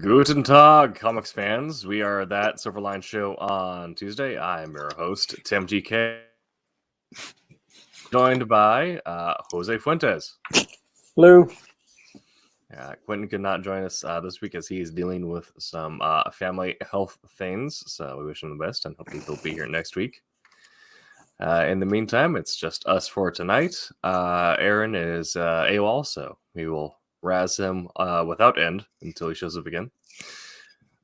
Guten Tag, comics fans. We are that Silverline show on Tuesday. I'm your host, Tim GK, joined by Jose Fuentes. Hello. Quentin could not join us this week as he is dealing with some family health things, so we wish him the best, and hopefully he'll be here next week. In the meantime, it's just us for tonight. Aaron is AWOL, so we will razz him without end until he shows up again.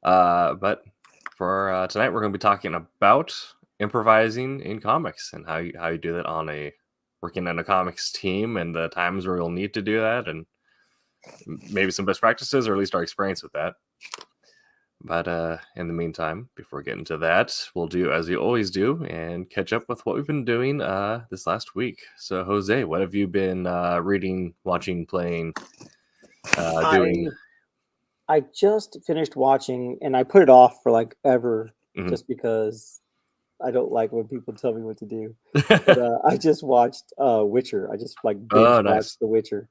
But for tonight, we're going to be talking about improvising in comics and how you do that on working on a comics team and the times where you'll need to do that, and maybe some best practices or at least our experience with that. But in the meantime, before getting to that, we'll do as we always do and catch up with what we've been doing this last week. So, Jose, what have you been reading, watching, playing, doing? I just finished watching, and I put it off for like ever, just because I don't like when people tell me what to do. But I just watched Witcher. I just binge watched The Witcher.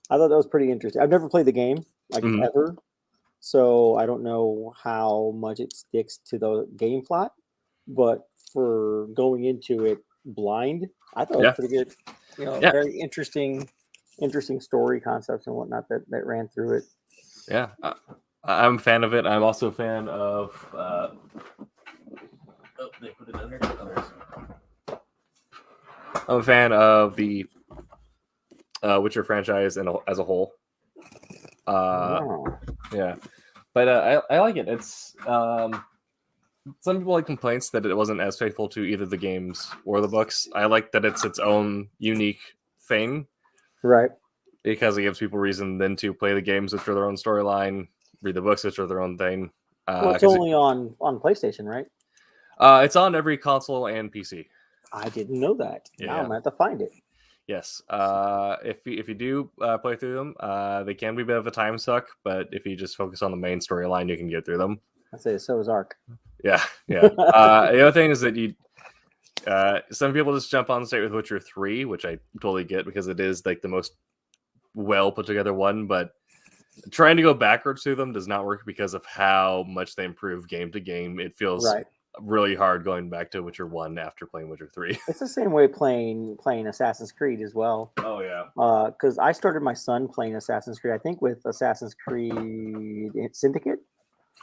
I thought that was pretty interesting. I've never played the game ever, so I don't know how much it sticks to the game plot. But for going into it blind, I thought it was pretty good. Very interesting story concepts and whatnot that ran through it. Yeah, I'm a fan of it. I'm also a fan of. They put it in there. I'm a fan of the Witcher franchise as a whole. Yeah, but I like it. It's some people like complaints that it wasn't as faithful to either the games or the books. I like that it's its own unique thing, right? Because it gives people reason then to play the games, which are their own storyline, read the books, which are their own thing. Well, it's only on PlayStation, right? It's on every console and PC. I didn't know that. Yeah. Now I'm gonna have to find it. Yes. If you do play through them, they can be a bit of a time suck, but if you just focus on the main storyline, you can get through them. I say so is Ark. Yeah. The other thing is that some people just jump on straight with Witcher 3, which I totally get because it is like the most well put together one, but trying to go backwards through them does not work because of how much they improve game to game. It feels really hard going back to Witcher 1 after playing Witcher 3. It's the same way playing Assassin's Creed as well. Oh yeah. Because I started my son playing Assassin's Creed, I think with Assassin's Creed Syndicate.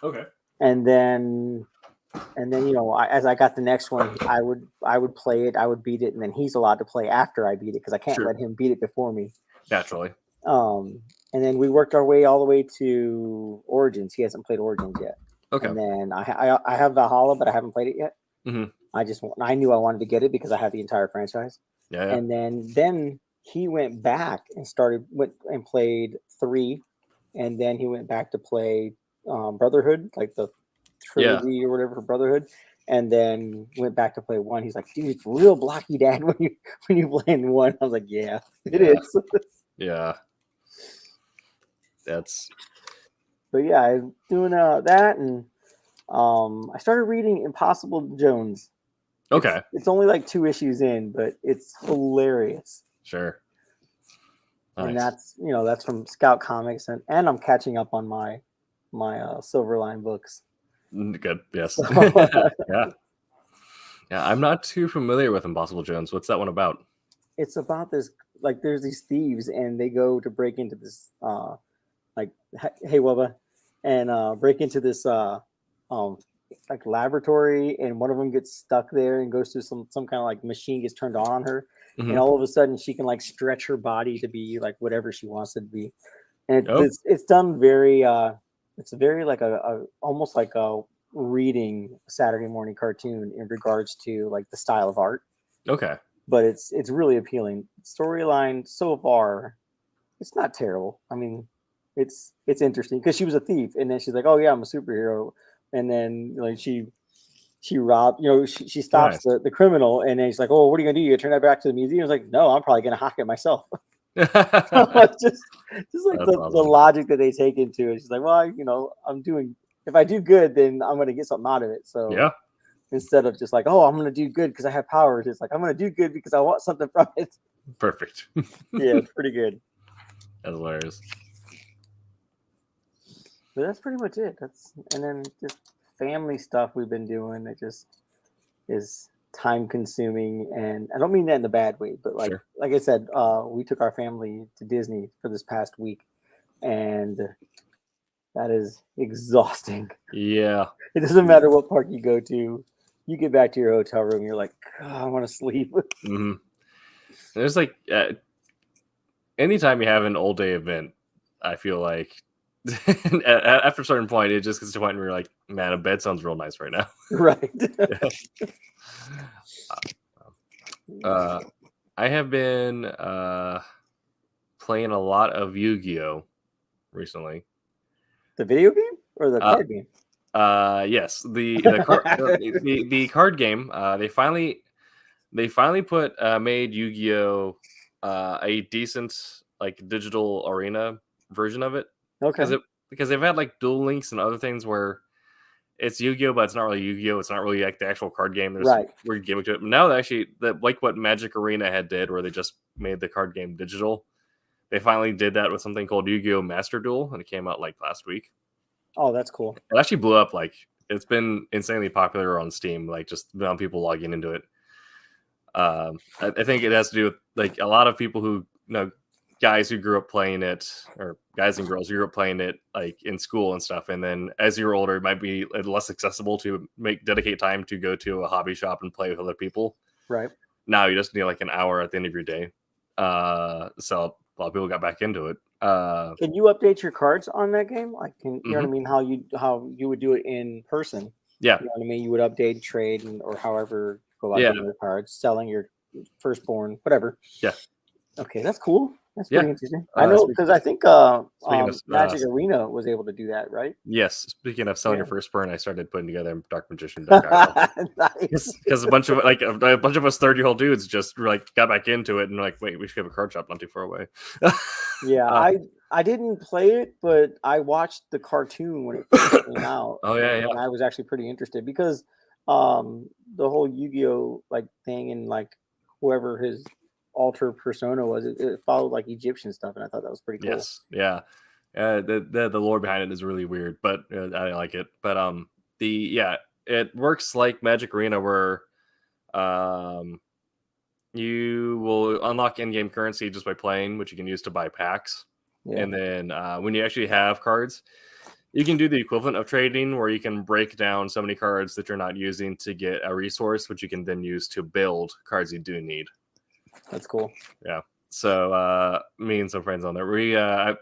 Okay. And then as I got the next one, I would play it, I would beat it, and then he's allowed to play after I beat it because I can't let him beat it before me. Naturally. And then we worked our way all the way to Origins. He hasn't played Origins yet. Okay. And then I have Valhalla, but I haven't played it yet. Mm-hmm. I knew I wanted to get it because I have the entire franchise. Yeah. And then he went back and played 3, and then he went back to play Brotherhood, like the trilogy or whatever for Brotherhood, and then went back to play 1. He's like, dude, it's real blocky, Dad, when you play in 1. I was like, yeah, it is. Yeah. But yeah, I'm doing that, and I started reading Impossible Jones. Okay. It's only like 2 issues in, but it's hilarious. Sure. Nice. And that's from Scout Comics, and I'm catching up on my Silverline books. Good. Yes. Yeah. I'm not too familiar with Impossible Jones. What's that one about? It's about this, like, there's these thieves, and they go to break into this hey Wubba, and break into this like laboratory, and one of them gets stuck there and goes through some kind of like machine gets turned on her, and all of a sudden she can like stretch her body to be like whatever she wants it to be, and it's done very it's very like a almost like a reading Saturday morning cartoon in regards to like the style of art. Okay. But it's really appealing. Storyline so far, it's not terrible. I mean, it's interesting because she was a thief, and then she's like, oh yeah, I'm a superhero, and then like she robbed, she stops the criminal, and then she's like, oh, what are you gonna do? You turn that back to the museum? I was like, no, I'm probably gonna hack it myself. just like the logic that they take into it. She's like, well, if I do good, then I'm gonna get something out of it. So yeah. Instead of just like, oh, I'm gonna do good because I have powers, it's like I'm gonna do good because I want something from it. Perfect. Yeah, it's pretty good. That's hilarious. But that's pretty much it. And then just family stuff we've been doing that just is time consuming, and I don't mean that in the bad way, but like Sure. like I said, we took our family to Disney for this past week, and that is exhausting. Yeah. It doesn't matter what park you go to, you get back to your hotel room, you're like, I want to sleep. Mm-hmm. There's like anytime you have an all day event, I feel like after a certain point, it just gets to a point where you're like, man, a bed sounds real nice right now. Right. I have been playing a lot of YuGiOh recently. The video game or the card game? Yes, the card game. They finally made Yu-Gi-Oh a decent like digital arena version of it. Okay. Because they've had like Duel Links and other things where it's Yu-Gi-Oh, but it's not really Yu-Gi-Oh. It's not really like the actual card game. There's Right. weird gimmick to it. But now they actually like what Magic Arena had did, where they just made the card game digital. They finally did that with something called Yu-Gi-Oh Master Duel, and it came out like last week. Oh, that's cool. It actually blew up. Like it's been insanely popular on Steam. Like just the amount of people logging into it. I think it has to do with like a lot of people who guys who grew up playing it, or guys and girls who grew up playing it like in school and stuff, and then as you're older it might be less accessible to dedicate time to go to a hobby shop and play with other people. Right now you just need like an hour at the end of your day, so a lot of people got back into it. Can you update your cards on that game? Like, you know what I mean? How you would do it in person? Yeah, you know what I mean. You would update, trade, or however go about getting your cards, selling your firstborn, whatever. Yeah. Okay, that's cool. That's pretty interesting. I know because I think Magic Arena was able to do that, right? Yes. Speaking of selling your firstborn, I started putting together Dark Magician deck because a bunch of us 30-year-old dudes just like got back into it and like, wait, we should have a card shop not too far away. Yeah, I didn't play it, but I watched the cartoon when it first came out. Oh yeah, and I was actually pretty interested because the whole Yu-Gi-Oh like thing, and like whoever his alter persona was, it followed like Egyptian stuff, and I thought that was pretty cool. Yes, yeah. The lore behind it is really weird, but I like it. But it works like Magic Arena, where you will unlock in-game currency just by playing, which you can use to buy packs. Yeah. And then when you actually have cards, you can do the equivalent of trading, where you can break down so many cards that you're not using to get a resource, which you can then use to build cards you do need. That's cool. Yeah. So me and some friends on there,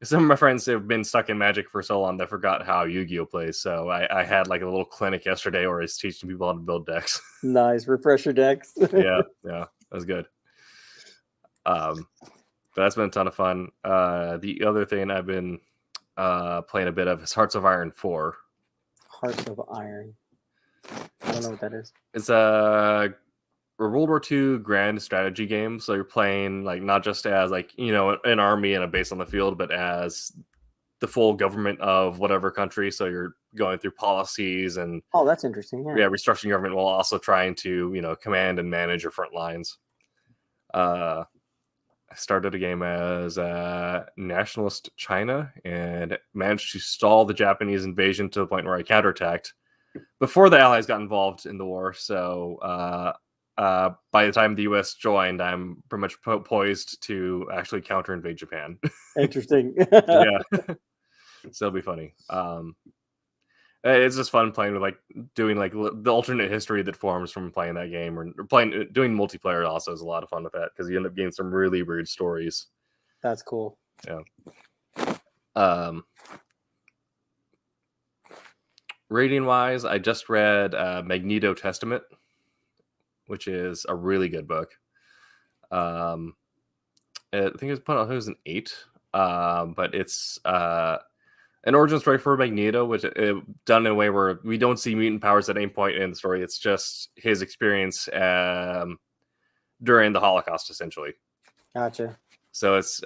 some of my friends have been stuck in Magic for so long they forgot how Yu-Gi-Oh plays. So I had like a little clinic yesterday where I was teaching people how to build decks. Nice refresher decks. yeah, that was good. But that's been a ton of fun. The other thing I've been playing a bit of is Hearts of Iron 4. Hearts of Iron. I don't know what that is. It's a World War II grand strategy game. So you're playing like not just as like, an army and a base on the field, but as the full government of whatever country. So you're going through policies and that's interesting. Yeah, restructuring government while also trying to command and manage your front lines. I started a game as nationalist China and managed to stall the Japanese invasion to the point where I counterattacked before the Allies got involved in the war. So by the time the U.S. joined, I'm pretty much poised to actually counter invade Japan. Interesting. Yeah, so it'll be funny. It's just fun playing with doing the alternate history that forms from playing that game, or doing multiplayer. Also is a lot of fun with that because you end up getting some really weird stories. That's cool. Yeah. Reading wise, I just read Magneto Testament, which is a really good book. I think it was an 8, but it's an origin story for Magneto, which done in a way where we don't see mutant powers at any point in the story. It's just his experience during the Holocaust, essentially. Gotcha. So it's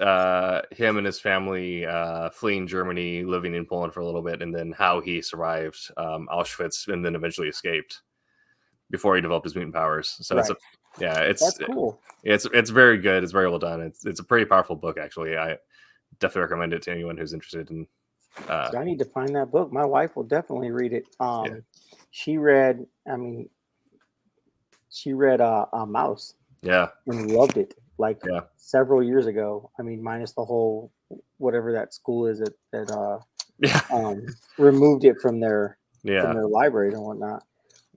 him and his family fleeing Germany, living in Poland for a little bit, and then how he survived Auschwitz and then eventually escaped before he developed his mutant powers. So right. That's cool. It's very good. It's very well done. It's a pretty powerful book, actually. I definitely recommend it to anyone who's interested in So I need to find that book. My wife will definitely read it. Yeah. She read Mouse. Yeah. And loved it like Yeah. several years ago. I mean, minus the whole whatever that school is that Yeah. removed it from their Yeah. library and whatnot.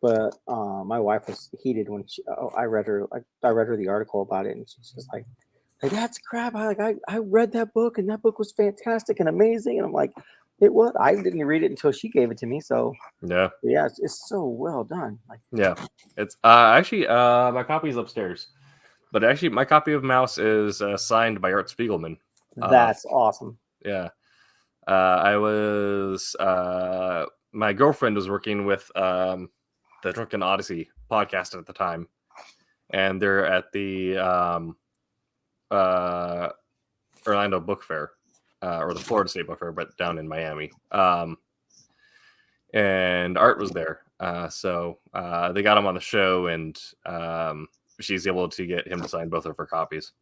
But my wife was heated when I read her the article about it, and she's just like that's crap. I read that book, and that book was fantastic and amazing. And I'm like, it was. I didn't read it until she gave it to me. So Yeah. it's so well done. Like yeah, it's actually my copy is upstairs, but actually my copy of Mouse is signed by Art Spiegelman. That's awesome. Yeah. I was my girlfriend was working with the Drunken Odyssey podcast at the time, and they're at the Orlando Book Fair or the Florida State Book Fair, but down in Miami. And Art was there, so they got him on the show, and she's able to get him to sign both of her copies.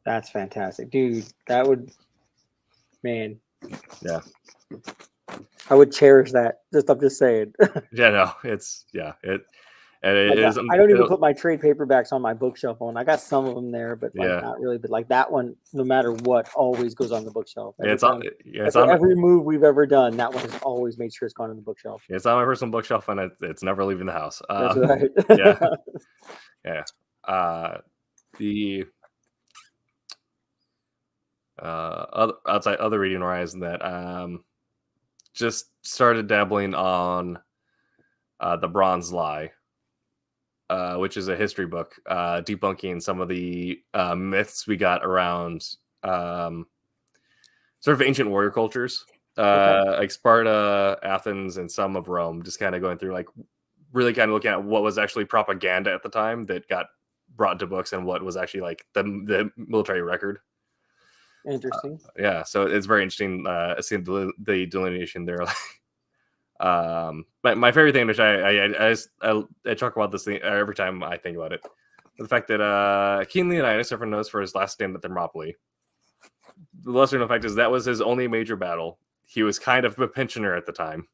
That's fantastic, dude. That would, man. Yeah. I would cherish that. I'm just saying. Yeah, no, it's it is. I don't even put my trade paperbacks on my bookshelf. I got some of them there, but not really. But like that one, no matter what, always goes on the bookshelf. Every move we've ever done, that one has always made sure it's gone on the bookshelf. It's on my personal bookshelf, and it's never leaving the house. That's right. Yeah. The other reading horizon that just started dabbling on The Bronze Lie, which is a history book debunking some of the myths we got around sort of ancient warrior cultures, like Sparta, Athens, and some of Rome, just kind of going through like really kind of looking at what was actually propaganda at the time that got brought to books and what was actually like the military record. Interesting. Yeah, so it's very interesting seeing the delineation there. My favorite thing, which I talk about this thing every time I think about it, the fact that King Leonidas, everyone knows for his last stand at Thermopylae. The lesser known fact is that was his only major battle. He was kind of a pensioner at the time,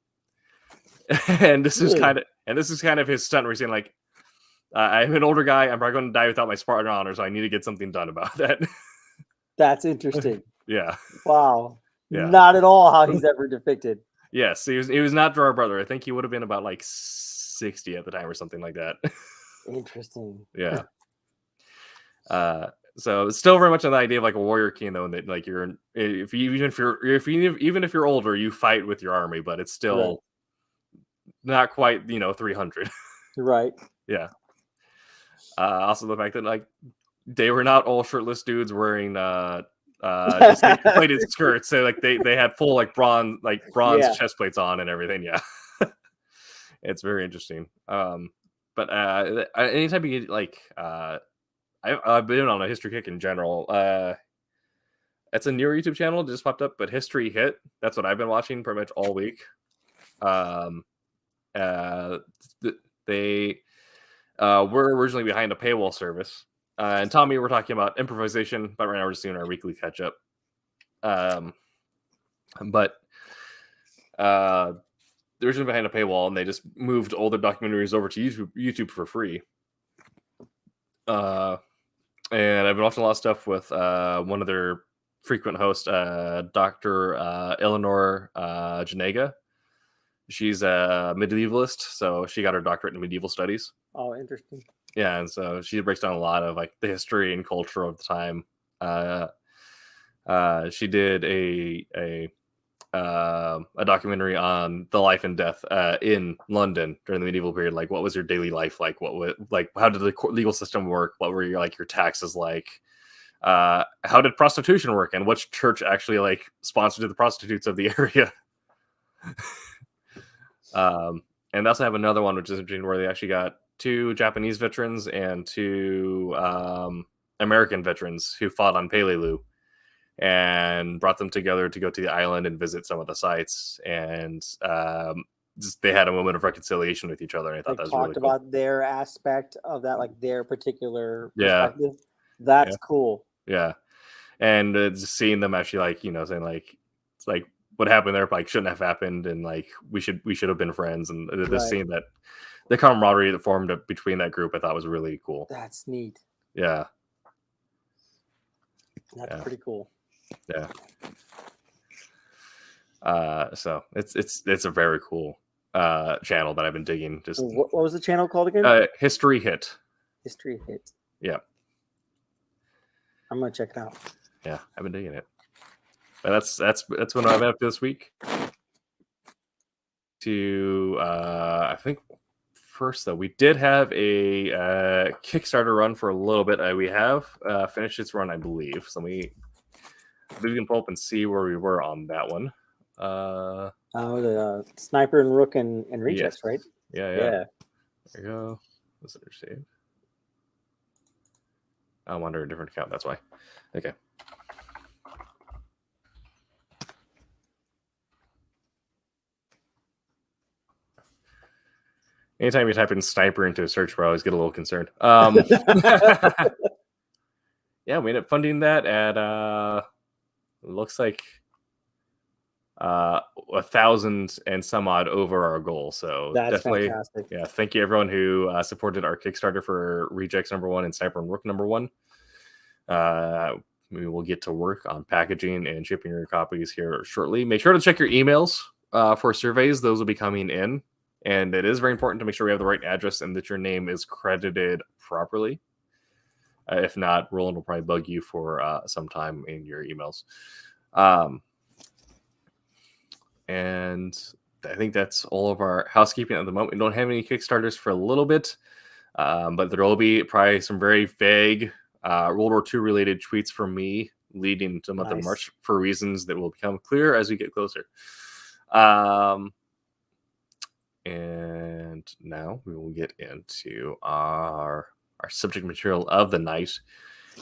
and this is kind of his stunt where he's saying like, I'm an older guy. I'm probably going to die without my Spartan honor, so I need to get something done about that. That's interesting. Yeah. Wow. Yeah. Not at all how he's ever depicted. Yes, he was not our brother. I think he would have been about like 60 at the time or something like that. Interesting. Yeah. So it's still very much on the idea of like a warrior king, though, and that like even if you're older, you fight with your army, but it's still not quite 300. Right. Yeah. Also the fact that like they were not all shirtless dudes wearing just like plated skirts, so like they had full like bronze chest plates on and everything. Yeah. It's very interesting. But anytime you get like I've been on a history kick in general. It's a newer YouTube channel, just popped up, but History Hit. That's what I've been watching pretty much all week. They were originally behind a paywall service. And Tommy, we're talking about improvisation, but right now we're just doing our weekly catch up. But they're originally behind a paywall, and they just moved all their documentaries over to YouTube for free. And I've been watching a lot of stuff with one of their frequent hosts, Dr. Eleanor Janega. She's a medievalist, so she got her doctorate in medieval studies. Oh, interesting. Yeah, and so she breaks down a lot of like the history and culture of the time. She did a documentary on the life and death in London during the medieval period. Like, what was your daily life like? How did the legal system work? What were your taxes like? How did prostitution work? And which church actually like sponsored the prostitutes of the area? And they also have another one, which is interesting, where they actually got 2 Japanese veterans and 2 American veterans who fought on Peleliu, and brought them together to go to the island and visit some of the sites. And they had a moment of reconciliation with each other. And I thought that was really cool. Talked about their aspect of that, like their particular perspective. That's cool. Yeah. And just seeing them actually saying like, it's like what happened there like shouldn't have happened, and like we should have been friends. And the Right. scene that the camaraderie that formed between that group, I thought was really cool. That's neat. Yeah. That's pretty cool. Yeah. So it's a very cool channel that I've been digging. Just what was the channel called again? History Hit. History Hit. Yeah. I'm gonna check it out. Yeah, I've been digging it. But that's what I've had this week. To I think first though, we did have a Kickstarter run for a little bit. We have finished its run, I believe. So we can pull up and see where we were on that one. The Sniper and Rook and Rejects, yes. right? Yeah. There you go. Let's save. I'm under a different account. That's why. Okay. Anytime you type in sniper into a search bar, I always get a little concerned. Yeah, we ended up funding that at looks like 1,000 and some odd over our goal. So that's definitely fantastic. Yeah, thank you everyone who supported our Kickstarter for Rejects #1 and Sniper and Rook #1. We will get to work on packaging and shipping your copies here shortly. Make sure to check your emails for surveys. Those will be coming in. And it is very important to make sure we have the right address and that your name is credited properly. If not, Roland will probably bug you for some time in your emails. And I think that's all of our housekeeping at the moment. We don't have any Kickstarters for a little bit, but there will be probably some very vague World War II related tweets from me leading to the month of March for reasons that will become clear as we get closer. And now we will get into our subject material of the night,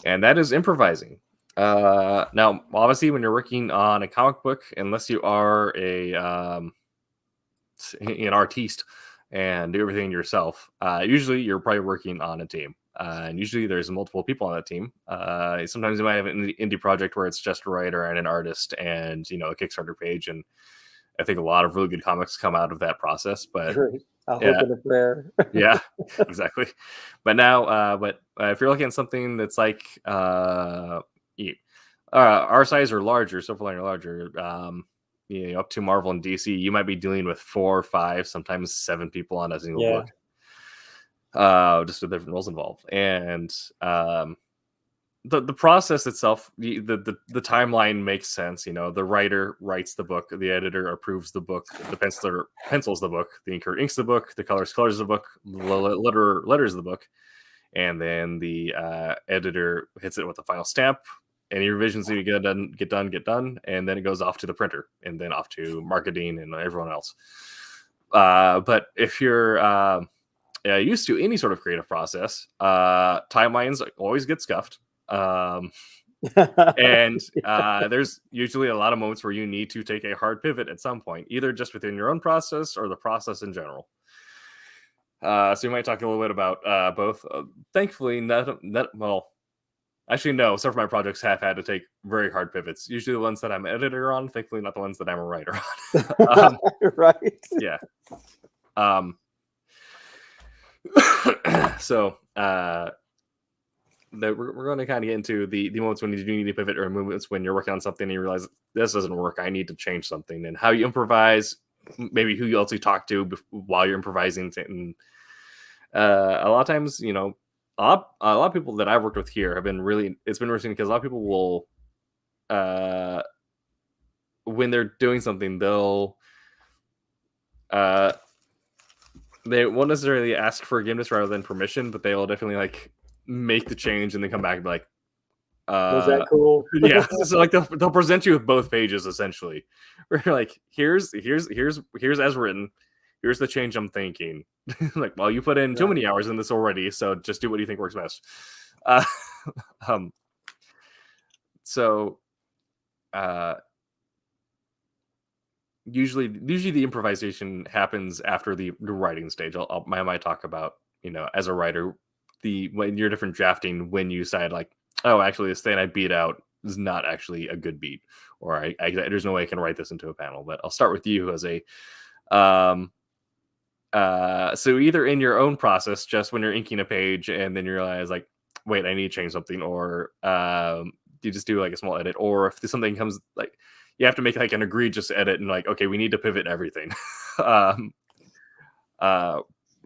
and that is improvising. Now, obviously, when you're working on a comic book, unless you are an artiste and do everything yourself, usually you're probably working on a team. And usually there's multiple people on that team. Sometimes you might have an indie project where it's just a writer and an artist and, a Kickstarter page, and I think a lot of really good comics come out of that process, but a hope and a prayer. Yeah, exactly. But now, if you're looking at something that's like our size or larger, Silverline or larger, up to Marvel and DC, you might be dealing with 4 or 5, sometimes 7 people on a single book, just with different roles involved, and the process itself, the timeline makes sense. The writer writes the book, the editor approves the book, the penciler pencils the book, the inker inks the book, the colors the book, the letters the book, and then the editor hits it with the final stamp. Any revisions that you get done, and then it goes off to the printer, and then off to marketing and everyone else. But if you're used to any sort of creative process, timelines always get scuffed. And there's usually a lot of moments where you need to take a hard pivot at some point, either just within your own process or the process in general. So you might talk a little bit about both. Thankfully, actually, no. Some of my projects have had to take very hard pivots. Usually the ones that I'm an editor on, thankfully not the ones that I'm a writer on. Right. Yeah. So we're going to kind of get into the moments when you do need to pivot, or moments when you're working on something and you realize this doesn't work, I need to change something, and how you improvise, maybe who you also talk to while you're improvising. And a lot of times, a lot of people that I've worked with here have been it's been interesting because a lot of people will, when they're doing something, they won't necessarily ask for forgiveness rather than permission, but they will definitely make the change and then come back and be like, was that cool? Yeah. So they'll present you with both pages essentially. We're like, here's as written. Here's the change I'm thinking. Well, you put in too many hours in this already, so just do what you think works best. Usually the improvisation happens after the writing stage. I might talk about, as a writer, when you're different drafting, when you decide actually this thing I beat out is not actually a good beat, or there's no way I can write this into a panel. But I'll start with you as a so either in your own process, just when you're inking a page and then you realize like, wait, I need to change something, or you just do like a small edit, or if something comes like you have to make like an egregious edit and like, okay, we need to pivot everything.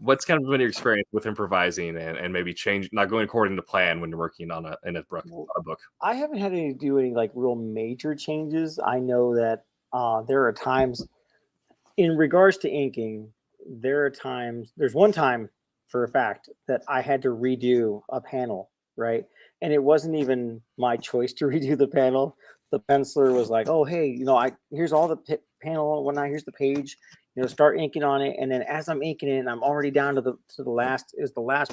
What's kind of been your experience with improvising and maybe not going according to plan when you're working on a book? I haven't had to do any like real major changes. I know that there are times in regards to inking, there's one time for a fact that I had to redo a panel, right? And it wasn't even my choice to redo the panel. The penciler was like, oh, hey, here's all the panel and whatnot. Here's the page, start inking on it. And then as I'm inking it, and I'm already down to the last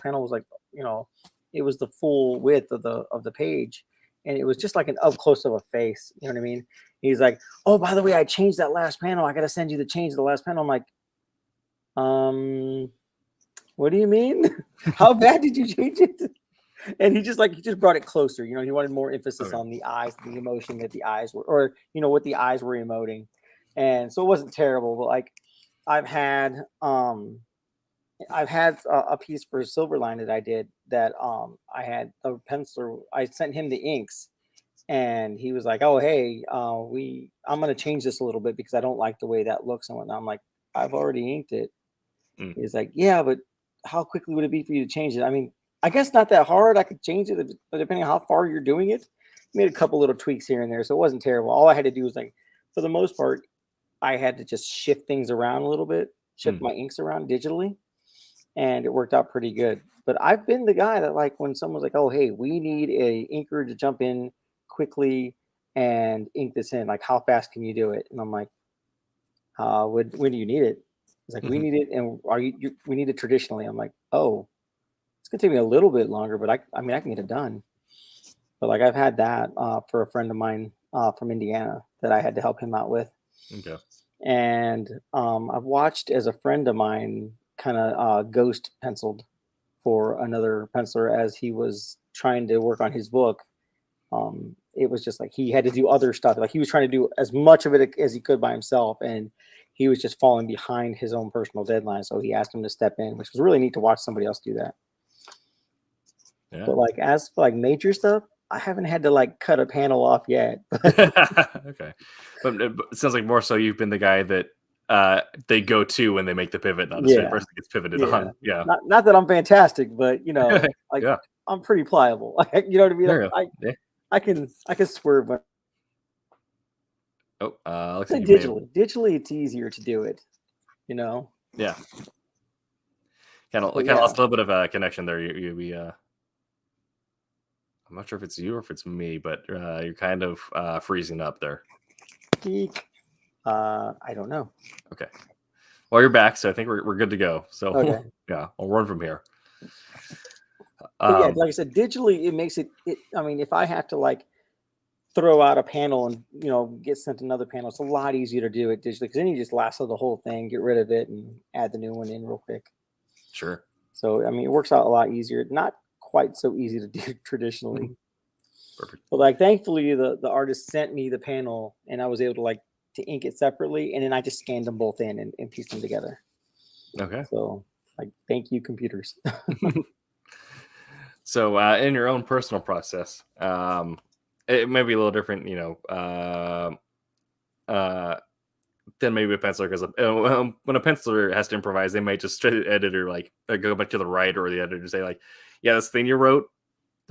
panel was like, it was the full width of the page. And it was just like an up close of a face. You know what I mean? He's like, oh, by the way, I changed that last panel. I got to send you the change of the last panel. I'm like, what do you mean? How bad did you change it? And he just brought it closer. He wanted more emphasis on the eyes, the emotion that the eyes were, or, what the eyes were emoting. And so it wasn't terrible, but like I've had a piece for Silverline that I did that I had a penciler. I sent him the inks. And he was like, oh, hey, I'm going to change this a little bit because I don't like the way that looks and whatnot. I'm like, I've already inked it. He's like, yeah, but how quickly would it be for you to change it? I mean, I guess not that hard. I could change it, but depending on how far you're doing it, made a couple little tweaks here and there. So it wasn't terrible. All I had to do was like, for the most part, I had to just shift things around a little bit, shift my inks around digitally. And it worked out pretty good. But I've been the guy that like when someone's like, oh, hey, we need a inker to jump in quickly and ink this in, like how fast can you do it? And I'm like, when do you need it? He's like, we need it, and we need it traditionally. I'm like, oh, it's gonna take me a little bit longer, but I mean I can get it done. But like I've had that for a friend of mine from Indiana that I had to help him out with. Okay. And I've watched as a friend of mine kind of ghost penciled for another penciler as he was trying to work on his book. It was just like he had to do other stuff. Like he was trying to do as much of it as he could by himself, and he was just falling behind his own personal deadline. So he asked him to step in, which was really neat to watch somebody else do that. Yeah. But like as for like major stuff, I haven't had to like cut a panel off yet. Okay, but it sounds like more so you've been the guy that they go to when they make the pivot, not the person that gets pivoted on. Yeah, not that I'm fantastic, but like I'm pretty pliable. You know what I mean? Like, I can swerve. Looks like digitally, it's easier to do it. Yeah. Kind of lost a little bit of a connection there. I'm not sure if it's you or if it's me, but you're kind of freezing up there. I don't know. Okay. Well, you're back, so I think we're good to go. So okay. Yeah, I'll run from here. But yeah, like I said, digitally it makes it. I mean, if I have to like throw out a panel and get sent another panel, it's a lot easier to do it digitally because then you just lasso the whole thing, get rid of it, and add the new one in real quick. Sure. So I mean, it works out a lot easier. Not quite so easy to do traditionally. Perfect. But like, thankfully, the artist sent me the panel, and I was able to ink it separately, and then I just scanned them both in and pieced them together. Okay. So like, thank you, computers. So in your own personal process, it may be a little different, than maybe a penciler, because when a penciler has to improvise, they might just straight to the editor, like go back to the writer or the editor, say like, yeah, this thing you wrote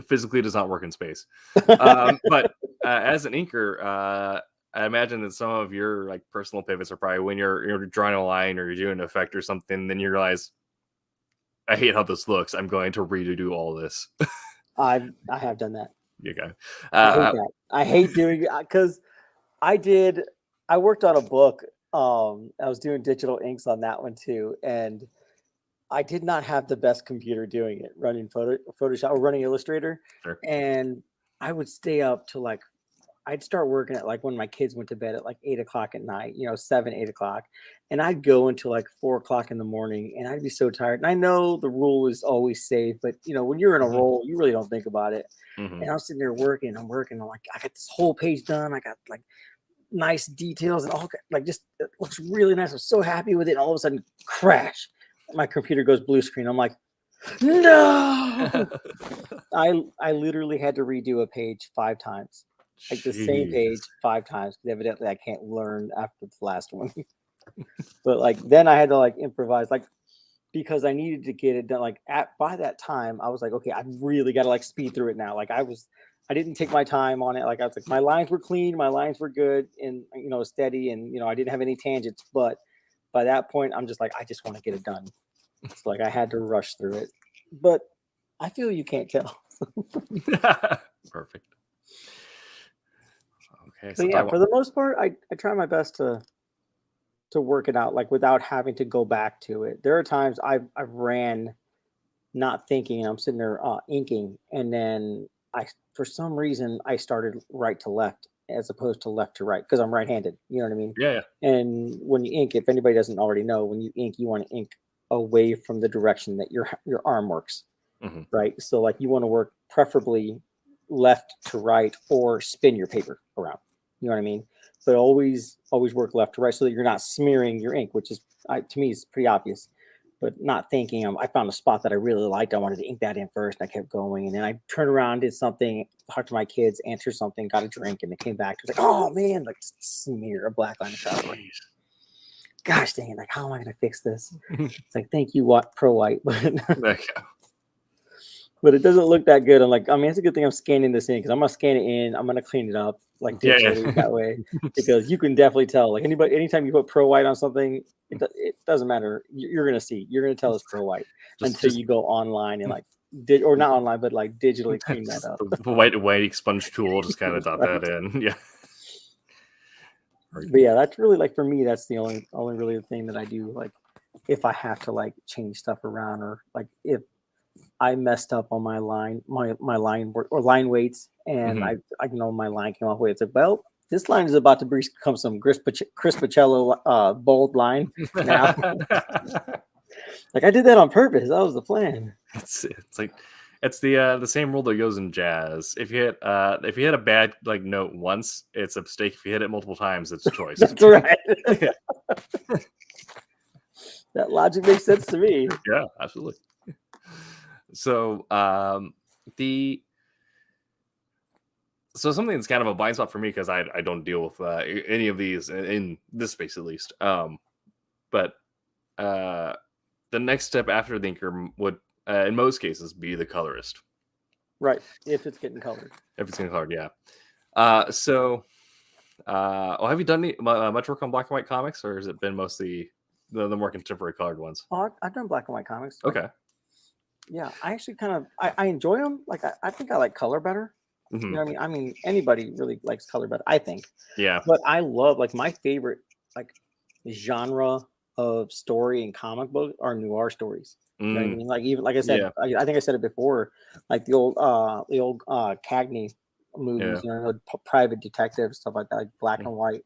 physically does not work in space. But as an inker, I imagine that some of your like personal pivots are probably when you're drawing a line or you're doing an effect or something, then you realize, I hate how this looks. I'm going to redo all this. I have done that. Okay. I hate that. I hate doing it because I worked on a book. I was doing digital inks on that one too, and I did not have the best computer doing it, running Photoshop or running Illustrator. Sure. And I would stay up to like I'd start working at like when my kids went to bed at like 8 o'clock at night, 7, 8 o'clock. And I'd go until like 4 o'clock in the morning and I'd be so tired. And I know the rule is always safe, but when you're in a role, you really don't think about it. And I'm sitting there working, I'm like, I got this whole page done. I got like nice details and all like just it looks really nice. I'm so happy with it. And all of a sudden, crash. My computer goes blue screen. I'm like, no. I literally had to redo a page 5 times. Like the same page 5 times because evidently I can't learn after the last one. But like then I had to like improvise like because I needed to get it done. Like by that time I was like, okay, I really got to like speed through it now. Like I didn't take my time on it. Like I was like, my lines were clean, my lines were good and steady, and I didn't have any tangents. But by that point, I'm just like, I just want to get it done. It's like I had to rush through it. But I feel you can't tell. Perfect. Okay. So yeah, for the most part, I try my best to work it out like without having to go back to it. There are times I've ran not thinking, and I'm sitting there inking, and then for some reason I started right to left as opposed to left to right because I'm right-handed. You know what I mean? Yeah. And when you ink, if anybody doesn't already know, when you ink, you want to ink away from the direction that your arm works, right? So like you want to work preferably left to right or spin your paper around. You know what I mean? But always work left to right so that you're not smearing your ink, which is to me is pretty obvious. But not thinking, I found a spot that I really liked. I wanted to ink that in first. And I kept going, and then I turned around, did something, talked to my kids, answered something, got a drink, and it came back. It was like, oh man, like smear a black line across. Gosh dang it! Like, how am I going to fix this? It's like, thank you, Pro White, but it doesn't look that good. I'm like, I mean, it's a good thing I'm scanning this in because I'm gonna scan it in. I'm gonna clean it up like digitally that way because you can definitely tell. Like anytime you put Pro White on something, it doesn't matter. You're gonna see. You're gonna tell it's Pro White until you go online and like or not online, but like digitally clean that up. The white expunge tool just kind of dot that in. Yeah. But yeah, that's really like for me. That's the only really thing that I do. Like if I have to like change stuff around or like if I messed up on my line, my line or line weights, and I my line came off way. It's like, well, this line is about to become some Chris Pacello bold line now. Like I did that on purpose. That was the plan. It's like it's the same rule that goes in jazz. If you hit a bad like note once, it's a mistake. If you hit it multiple times, it's a choice. That's right. That logic makes sense to me. Yeah, absolutely. So something that's kind of a blind spot for me because I don't deal with any of these in this space at least. But the next step after the inker would in most cases be the colorist. Right, if it's getting colored. If it's getting colored, yeah. So have you done much work on black and white comics, or has it been mostly the more contemporary colored ones? Oh, I've done black and white comics. Okay. Yeah, I actually kind of I enjoy them. Like I think I like color better. You know what I mean? I mean, anybody really likes color better, I think. Yeah. But I love like my favorite like genre of story and comic book are noir stories. You know what I mean? Like even like I said, I think I said it before, like the old Cagney movies, private detective stuff like that, like black and white.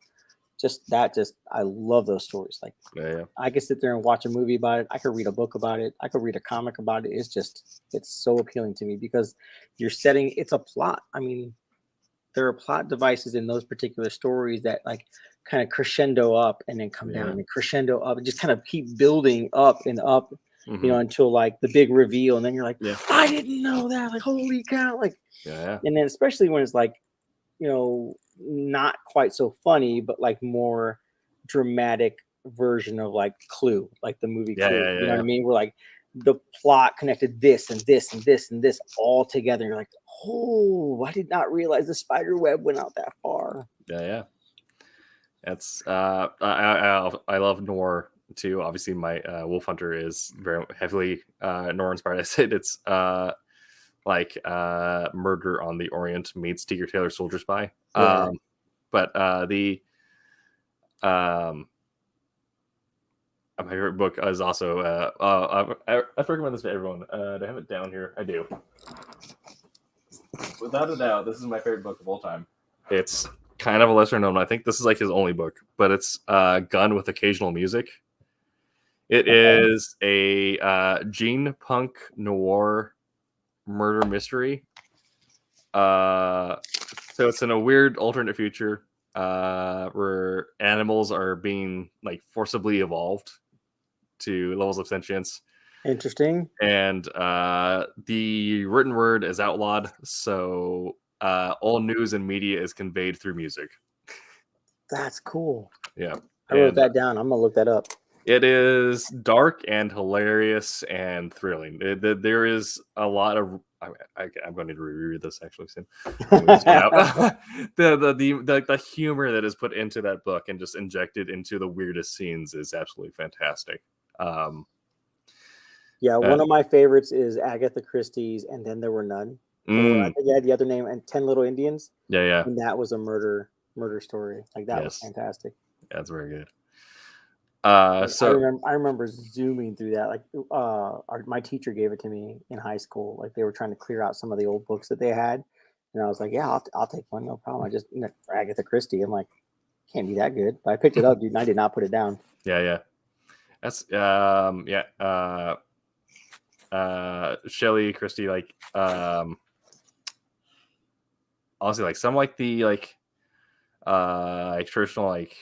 I love those stories. Like I could sit there and watch a movie about it. I could read a book about it. I could read a comic about it. It's so appealing to me because it's a plot. I mean, there are plot devices in those particular stories that like kind of crescendo up and then come down and crescendo up and just kind of keep building up and up, until like the big reveal. And then you're like, I didn't know that. Like, holy cow. Like, and then especially when it's like, not quite so funny, but like more dramatic version of like Clue, like the movie Clue. You know what I mean? Where like the plot connected this and this and this and this all together. You're like, oh, I did not realize the spider web went out that far. Yeah. That's I love noir too. Obviously, my Wolf Hunter is very heavily noir inspired. I said it's like Murder on the Orient meets Tinker Tailor Soldier Spy. But my favorite book is also I recommend this to everyone. Do I have it down here? I do. Without a doubt, this is my favorite book of all time. It's kind of a lesser known. I think this is like his only book, but it's Gun with Occasional Music. It is a gene punk noir murder mystery. So it's in a weird alternate future where animals are being like forcibly evolved to levels of sentience. Interesting. And the written word is outlawed, so all news and media is conveyed through music. That's cool. Yeah, I wrote that down. I'm gonna look that up. It is dark and hilarious and thrilling. There is a lot of. I'm going to reread this actually soon. The humor that is put into that book and just injected into the weirdest scenes is absolutely fantastic. Yeah, one of my favorites is Agatha Christie's, and then there were none. Or I think I had the other name, and 10 Little Indians. Yeah. And that was a murder story. Like that was fantastic. Yeah, that's very good. I remember zooming through that. Like my teacher gave it to me in high school. Like they were trying to clear out some of the old books that they had, and I was like, "Yeah, I'll take one, no problem." I just for Agatha Christie. I'm like, can't be that good. But I picked it up, dude, and I did not put it down. Yeah. That's Shelley Christie, like honestly, like some like the like traditional like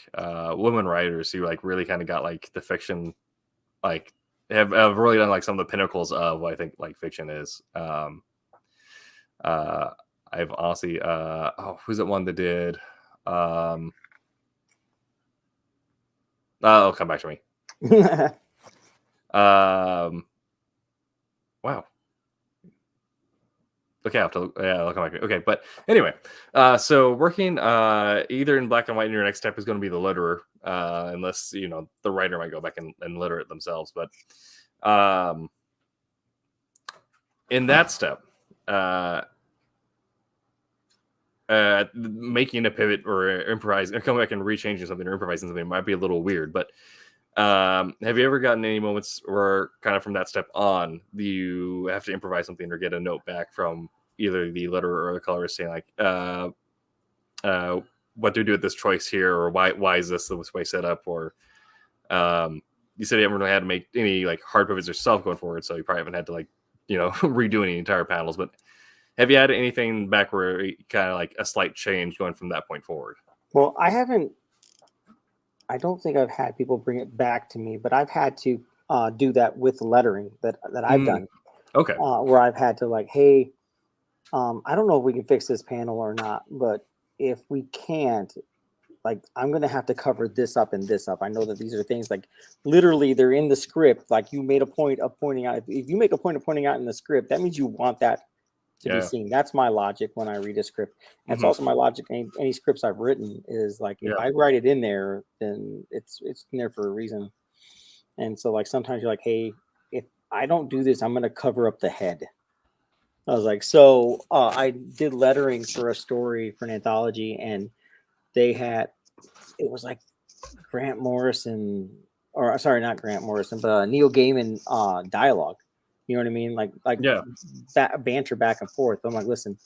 women writers who like really kind of got like the fiction, like have really done like some of the pinnacles of what I think like fiction is. I've honestly who's that one that did it'll come back to me. Wow. Okay, I'll come back to it. Okay, but anyway, so working either in black and white in your next step is going to be the letterer, unless the writer might go back and letter it themselves. But in that step, making a pivot or improvising or coming back and rechanging something or improvising something might be a little weird. But have you ever gotten any moments where kind of from that step on you have to improvise something or get a note back from either the letterer or the colorist saying like what do we do with this choice here, or why is this way set up, or you said you haven't really had to make any like hard pivots yourself going forward, so you probably haven't had to like redo any entire panels, but have you had anything back where kind of like a slight change going from that point forward? Well, I don't think I've had people bring it back to me, but I've had to do that with lettering that I've done. Okay. Where I've had to like, hey, I don't know if we can fix this panel or not, but if we can't, like, I'm going to have to cover this up and this up. I know that these are things like literally they're in the script. Like you made a point of pointing out. If you make a point of pointing out in the script, that means you want that to be seen. That's my logic when I read a script. That's also my logic. Any scripts I've written is like, if I write it in there, then it's in there for a reason. And so like sometimes you're like, hey, if I don't do this, I'm going to cover up the head. I was like, so I did lettering for a story for an anthology, and it was like Grant Morrison, or sorry, not Grant Morrison, but Neil Gaiman dialogue. You know what I mean? Like banter back and forth. I'm like, listen,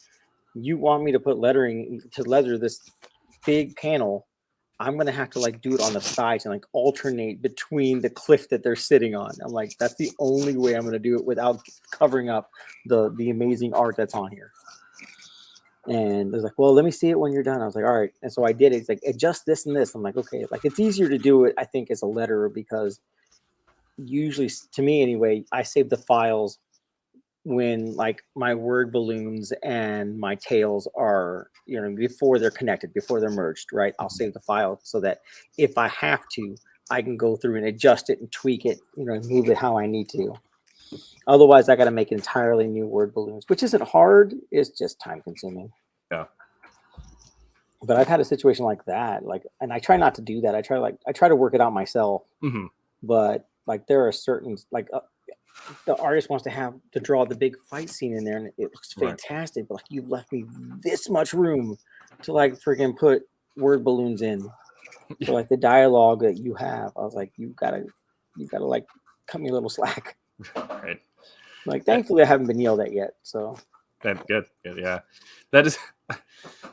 you want me to put lettering to leather this big panel? I'm gonna have to like do it on the sides and like alternate between the cliff that they're sitting on. I'm like, that's the only way I'm gonna do it without covering up the amazing art that's on here. And they're like, well, let me see it when you're done. I was like, all right. And so I did it. It's like, adjust this and this. I'm like, okay. Like it's easier to do it, I think, as a letterer, because usually, to me anyway, I save the files when like my word balloons and my tails are, before they're connected, before they're merged, right? I'll save the file so that if I have to, I can go through and adjust it and tweak it, move it how I need to. Otherwise, I got to make entirely new word balloons, which isn't hard. It's just time consuming. Yeah. But I've had a situation like that, and I try not to do that. I try to work it out myself. Mm-hmm. But like there are certain the artist wants to draw the big fight scene in there, and it looks fantastic. Right. But like you've left me this much room to like freaking put word balloons in for like the dialogue that you have. I was like, you gotta like cut me a little slack. Right. Like thankfully I haven't been yelled at yet. So good. Yeah. That is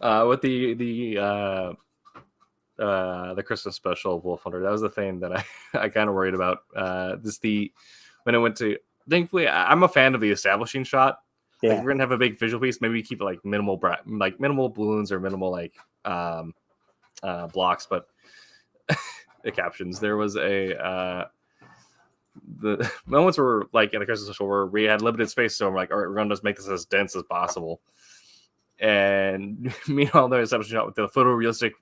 with the Christmas special of Wolf Hunter, that was the thing that I kind of worried about. When it went to, thankfully, I'm a fan of the establishing shot. Yeah. Like, we're gonna have a big visual piece. Maybe keep it like minimal balloons or minimal blocks, but the captions. There was the moments where like in the Christmas special where we had limited space, so we're like, all right, we're gonna just make this as dense as possible. And meanwhile, the establishing shot with the photorealistic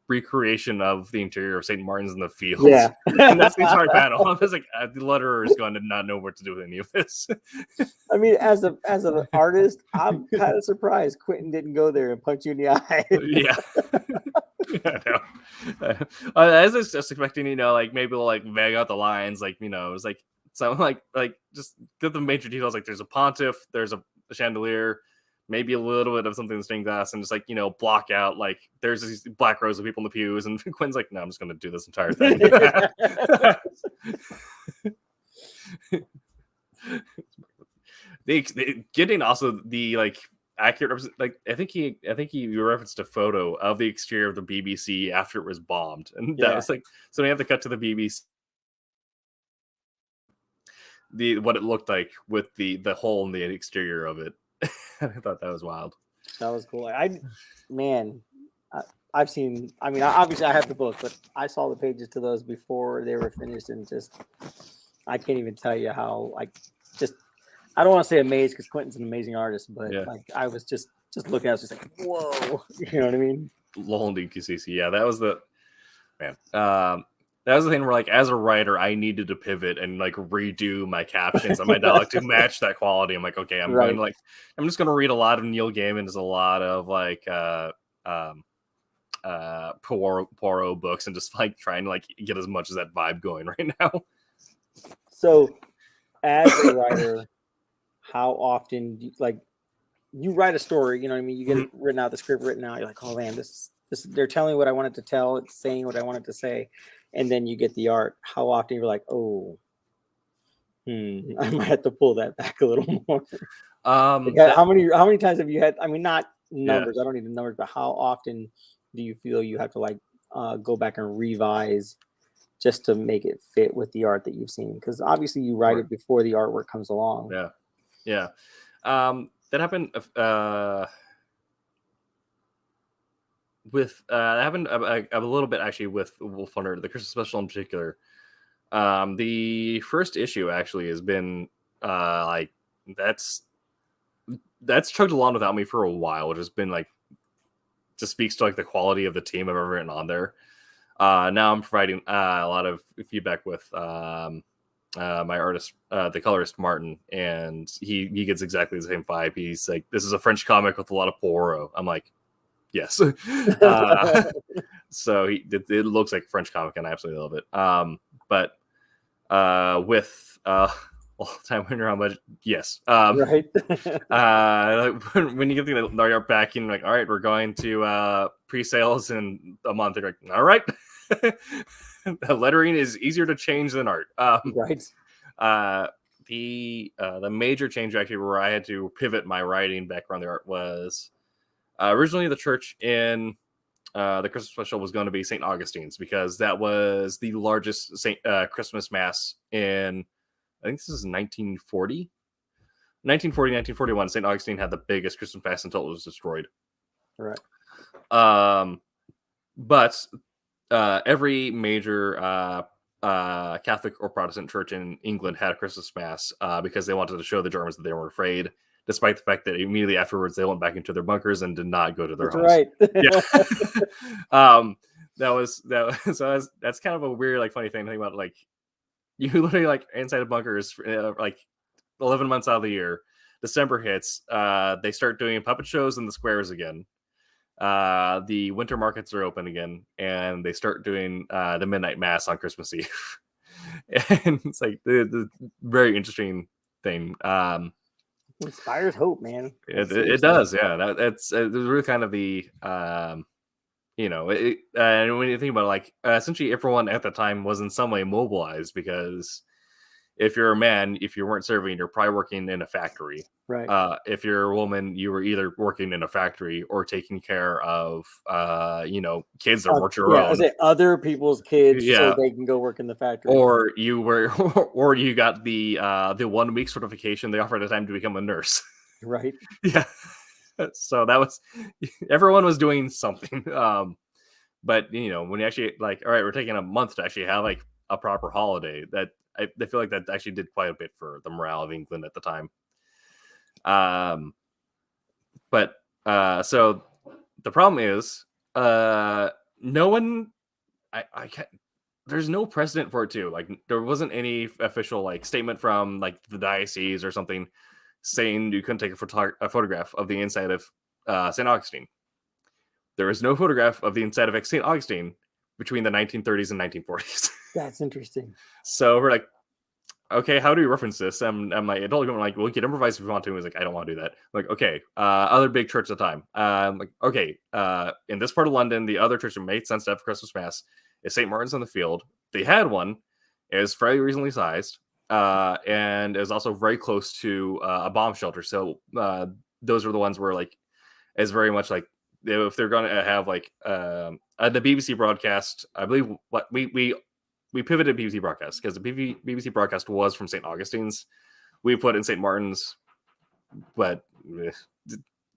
recreation of the interior of St. Martin's in the Fields. Yeah. And that's the entire panel. I was like, the letterer is going to not know what to do with any of this. I mean, as an artist, I'm kind of surprised Quentin didn't go there and punch you in the eye. Yeah. I was just expecting, like maybe we'll like vague out the lines, like, it was like something like just get the major details, like there's a pontiff, there's a chandelier, maybe a little bit of something in stained glass, and just like, block out like there's these black rows of people in the pews, and Quinn's like, no, I'm just gonna do this entire thing. Getting also the like accurate, like I think he referenced a photo of the exterior of the BBC after it was bombed, and that was like, so we have to cut to the BBC, what it looked like with the hole in the exterior of it. I thought that was wild. That was cool. I've seen. I mean, obviously I have the book, but I saw the pages to those before they were finished, and just I can't even tell you how I don't want to say amazed because Quentin's an amazing artist, but like I was just looking, I was just like, whoa, you know what I mean? Yeah, that was the man. That was the thing where, like, as a writer, I needed to pivot and like redo my captions on my dialogue to match that quality. I'm like, okay, I'm just going to read a lot of Neil Gaiman. There's a lot of like Poirot books, and just like trying to like get as much of that vibe going right now. So, as a writer, how often do you write a story? You know what I mean? You get it written out, the script written out. You're like, oh man, this they're telling me what I wanted to tell. It's saying what I wanted to say. And then you get the art. How often you're like, oh, I might have to pull that back a little more. How many times have you had? I mean, not numbers. I don't need the numbers, but how often do you feel you have to like go back and revise just to make it fit with the art that you've seen? Because obviously you write it before the artwork comes along. Yeah. That happened. That happened a little bit actually with Wolf Hunter, the Christmas special in particular. The first issue actually has been like that's chugged along without me for a while, which has been like just speaks to like the quality of the team I've ever written on there. Now I'm providing a lot of feedback with my artist, the colorist Martin, and he gets exactly the same vibe. He's like, this is a French comic with a lot of Poirot. I'm like, yes. So it looks like a French comic, and I absolutely love it. But with all the time winner, how much? Yes. Right. When you get the art back, and like, all right, we're going to pre-sales in a month. They're like, all right. The lettering is easier to change than art. Right. The major change actually where I had to pivot my writing back around the art was originally the church in the Christmas special was going to be St. Augustine's, because that was the largest Christmas mass in, I think this is 1940. 1941, St. Augustine had the biggest Christmas mass until it was destroyed. Right. But every major Catholic or Protestant church in England had a Christmas mass because they wanted to show the Germans that they weren't afraid, despite the fact that immediately afterwards they went back into their bunkers and did not go to their homes. Right. Yeah. That's kind of a weird, like, funny thing to think about. Like, you literally like inside of bunkers like 11 months out of the year. December hits, they start doing puppet shows in the squares again. The winter markets are open again, and they start doing the midnight mass on Christmas Eve. And it's like the very interesting thing. Inspires hope, man. It does, yeah. It's really kind of the and when you think about it, like essentially everyone at the time was in some way mobilized, because if you're a man, if you weren't serving, you're probably working in a factory. Right. If you're a woman, you were either working in a factory or taking care of, kids that weren't your Yeah, I own. say other people's kids Yeah. so they can go work in the factory. Or you were, or you got the 1 week certification they offered at a time to become a nurse. Right. Yeah. So that was, everyone was doing something. But when you actually like, all right, we're taking a month to actually have like a proper holiday, that I feel like that actually did quite a bit for the morale of England at the time. But so the problem is, no one, I can't. There's no precedent for it too. Like there wasn't any official like statement from like the diocese or something saying you couldn't take a photograph of the inside of St. Augustine. There is no photograph of the inside of St. Augustine between the 1930s and 1940s. That's interesting. So we're like, okay, how do we reference this? I'm like, I told him, like, well, we can improvise if we want to. He was like, I don't want to do that. I'm like, okay, other big church at the time. Like, okay, in this part of London, the other church that made sense to have Christmas Mass is St. Martin's on the Field. They had one. It was fairly reasonably sized, and is also very close to a bomb shelter. So those are the ones where like, it's very much like, if they're going to have like the BBC broadcast, I believe what we pivoted BBC broadcast because the BBC broadcast was from St. Augustine's. We put in St. Martin's, but if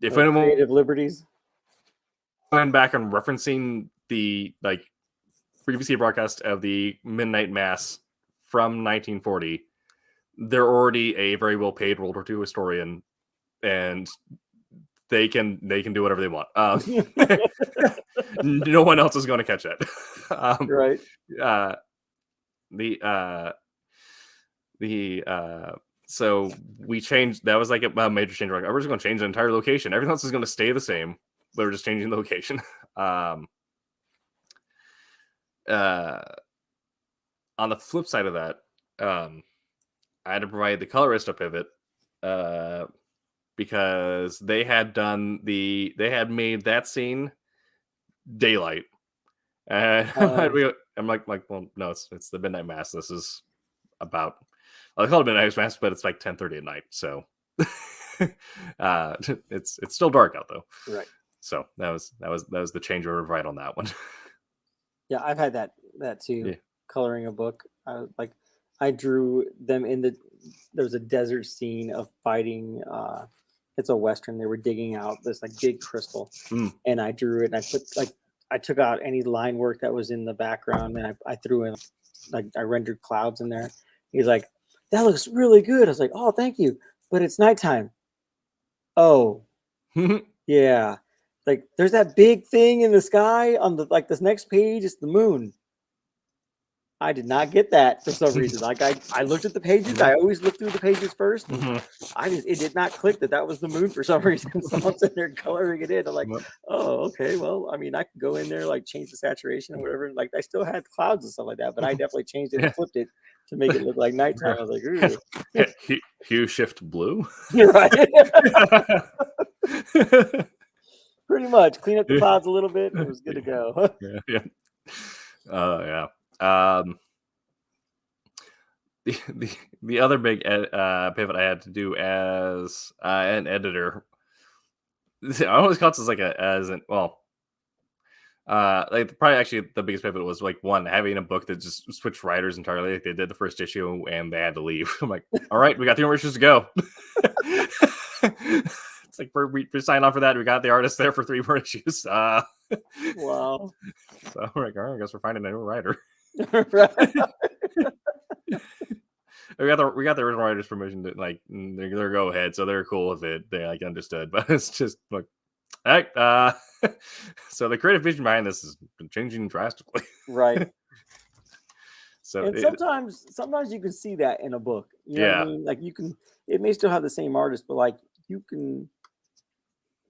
anyone creative liberties went back and referencing the like BBC broadcast of the midnight mass from 1940, they're already a very well paid World War II historian, and they can do whatever they want. No one else is going to catch that. Right. So we changed. That was like a major change. Like, we're just going to change the entire location. Everything else is going to stay the same, but we're just changing the location. On the flip side of that, I had to provide the colorist a pivot, because they had made that scene daylight. I'm like, well, no, it's the midnight mass. This is about, I call it midnight mass, but it's like 10:30 at night. So it's still dark out though. Right. So that was the changeover right on that one. Yeah, I've had that too. Yeah. Coloring a book, I drew them in there was a desert scene of fighting. It's a Western. They were digging out this like big crystal, and I drew it. And I took out any line work that was in the background, and I threw in I rendered clouds in there. He's like, "That looks really good." I was like, "Oh, thank you," but it's nighttime. Oh, yeah. Like there's that big thing in the sky on this next page. It's the moon. I did not get that for some reason. Like I looked at the pages. I always look through the pages first. It did not click that was the moon for some reason. So I'm sitting there coloring it in. I'm like, oh, okay. Well, I mean, I could go in there, like change the saturation or whatever. Like I still had clouds and stuff like that, but I definitely changed it and flipped it to make it look like nighttime. I was like, ooh. Hue shift blue. You're right. Pretty much. Clean up the clouds a little bit and it was good to go. Yeah. The other big pivot I had to do as an editor, I always call it like probably actually the biggest pivot was like having a book that just switched writers entirely. Like they did the first issue and they had to leave. I'm like, all right, we got 3 more issues to go. It's like we signed on for that. We got the artist there for 3 more issues. Wow. So we're like, all right, I guess we're finding a new writer. we got the original writer's permission to like they're go ahead, so they're cool with it. They like understood, but it's just like, all right. So the creative vision behind this has been changing drastically. Right. So and sometimes you can see that in a book. You know what I mean? Like it may still have the same artist, but like you can.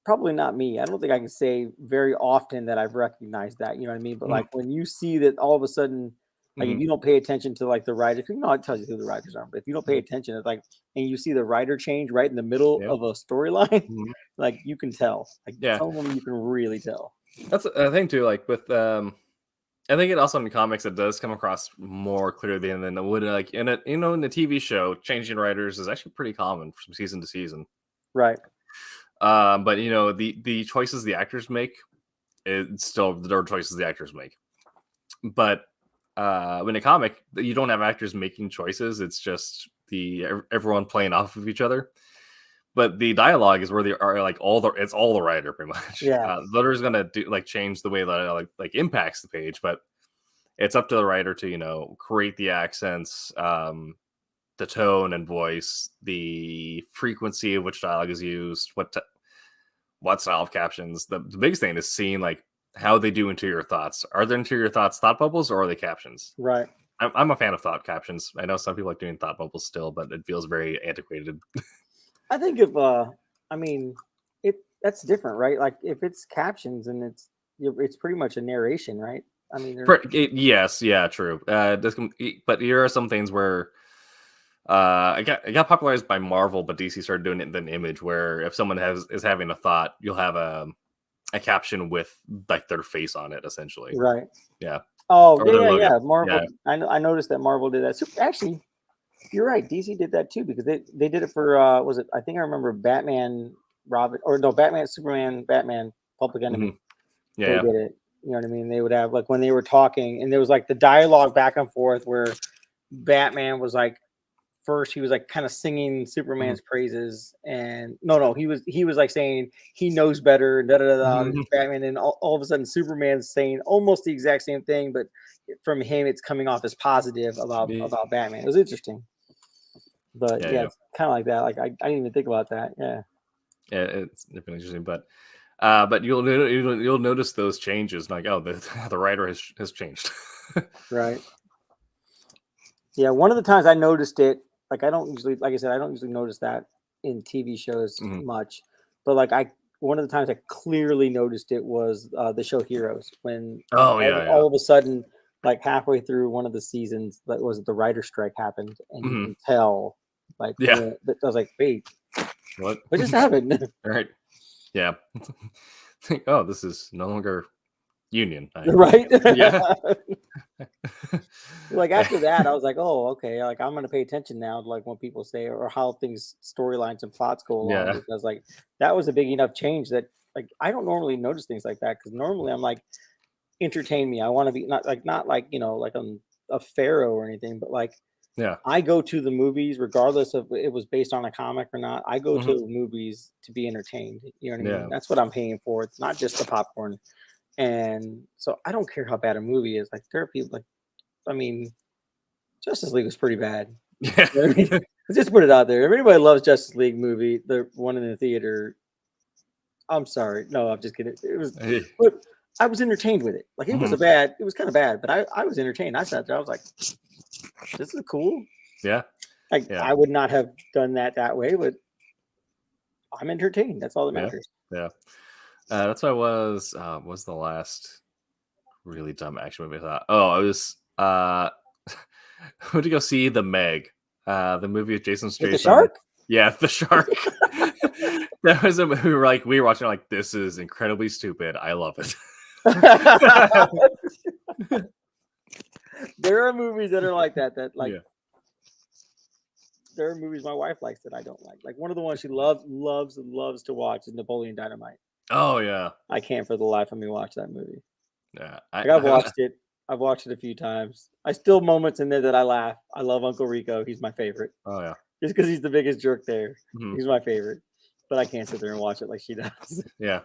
Probably not me. I don't think I can say very often that I've recognized that. You know what I mean? But like when you see that all of a sudden, like if you don't pay attention to like the writer, it tells you who the writers are. But if you don't pay attention, it's like, and you see the writer change right in the middle of a storyline, like you can tell. Like some of them you can really tell. That's a thing too. Like with, and I think it also in the comics it does come across more clearly than it would like in a in the TV show. Changing writers is actually pretty common from season to season. Right. But the choices the actors make, it's still their choices the actors make. But in a comic, you don't have actors making choices. It's just everyone playing off of each other. But the dialogue is where they are like it's all the writer pretty much. Yeah. The letter's gonna change the way that like impacts the page, but it's up to the writer to create the accents, the tone and voice, the frequency of which dialogue is used, what style of captions. The biggest thing is seeing like how they do interior thoughts. Are there interior thoughts thought bubbles or are they captions? Right. I'm a fan of thought captions. I know some people like doing thought bubbles still, but it feels very antiquated. I think I mean, that's different, right? Like if it's captions and it's pretty much a narration, right? I mean, yes, yeah, true. But here are some things where it got popularized by Marvel, but DC started doing it in an Image, where if someone is having a thought, you'll have a caption with like their face on it, essentially. Right. Yeah. Oh, yeah. Marvel. Yeah. I noticed that Marvel did that. So actually, you're right. DC did that too because they did it for was it? I think I remember Batman, Robin, or no, Batman, Superman, Batman, Public Enemy. Mm-hmm. Yeah, they did it. You know what I mean? They would have like when they were talking, and there was like the dialogue back and forth where Batman was like, first he was like kind of singing Superman's praises, and no, he was like saying he knows better, Batman, and all of a sudden Superman's saying almost the exact same thing, but from him it's coming off as positive about Batman. It was interesting. But yeah, it's kind of like that. Like I didn't even think about that. Yeah, it's definitely interesting. But you'll notice those changes. Like, oh, the writer has changed. Right. Yeah, one of the times I noticed it, like I don't usually, like I said, I don't usually notice that in TV shows much. But like one of the times I clearly noticed it was the show Heroes, when all of a sudden, like halfway through one of the seasons, that was the writer strike happened, and you can tell, like, I was like, wait, what just happened? Right. Yeah. Oh, this is no longer union. Right. Yeah. Like after that, I was like, oh, okay. Like I'm gonna pay attention now to like what people say or how things, storylines and plots go along, because like that was a big enough change that like I don't normally notice things like that, because normally I'm like, entertain me. I want to be not like like I'm a pharaoh or anything, but like I go to the movies regardless of it was based on a comic or not. I go to the movies to be entertained. You know what I mean? That's what I'm paying for. It's not just the popcorn. And so I don't care how bad a movie is. Like there are people like, I mean, Justice League was pretty bad. Yeah. You know what I mean? Let's just put it out there. If anybody loves Justice League movie, the one in the theater, I'm sorry. No, I'm just kidding. It was, but I was entertained with it. Like it was it was kind of bad, but I was entertained. I sat there, I was like, this is cool. Yeah. Like I would not have done that way, but I'm entertained. That's all that matters. Yeah. That's why I was the last really dumb action movie I thought. Oh, I was went to go see The Meg, the movie with Jason Statham. The shark? Yeah, the shark. That was a movie we were watching like, this is incredibly stupid. I love it. There are movies that are like that like there are movies my wife likes that I don't like. Like one of the ones she loves to watch is Napoleon Dynamite. Oh yeah. I can't for the life of me watch that movie. Yeah. I've watched it. I've watched it a few times. I still moments in there that I laugh. I love Uncle Rico. He's my favorite. Oh yeah. Just because he's the biggest jerk there. He's my favorite. But I can't sit there and watch it like she does. Yeah.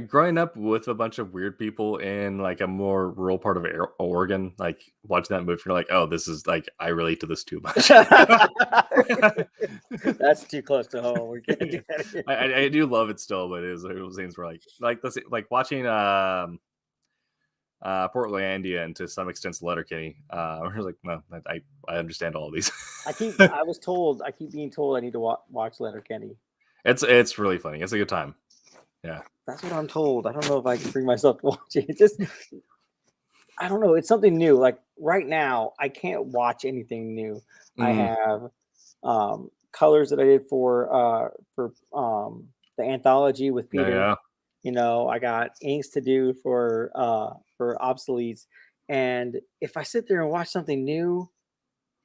Growing up with a bunch of weird people in like a more rural part of Oregon, like watching that movie, you're like, oh, this is like, I relate to this too much. That's too close to home. We're getting I do love it still, but it is those things where like this, like watching Portlandia and to some extent Letterkenny. I was like, no, I understand all of these. I keep being told I need to watch Letterkenny. It's really funny. It's a good time. Yeah. That's what I'm told. I don't know if I can bring myself to watch it. It just, I don't know. It's something new. Like right now, I can't watch anything new. I have colors that I did for the anthology with Peter. I got inks to do for obsoletes, and if I sit there and watch something new,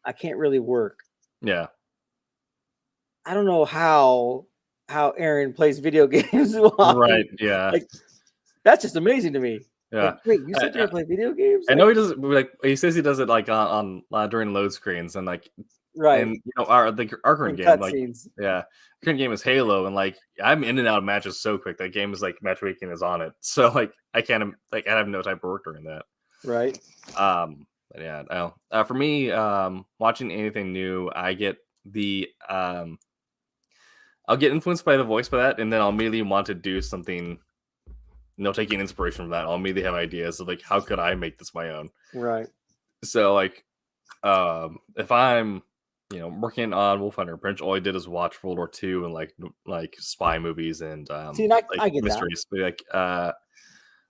I can't really work. Yeah. I don't know how Aaron plays video games while Right. Yeah. like that's just amazing to me. Yeah. Like, wait, you sit there and play video games? I know Like, he does it, like he says he does it like on during load screens and like, right. and our current And game, like, cutscenes. yeah, current game is Halo, and like I'm in and out of matches so quick. That game is like matchmaking is on it, so like I can't, like, I have no time for work during that. Right. But yeah, no. For me, watching anything new, I get the I'll get influenced by the voice by that, and then I'll immediately want to do something. Taking inspiration from that, I'll immediately have ideas of like, how could I make this my own? Right. So like, if I'm working on Wolf Hunter, pretty much all I did is watch World War II and like spy movies and See, like I get that. mysteries. But, like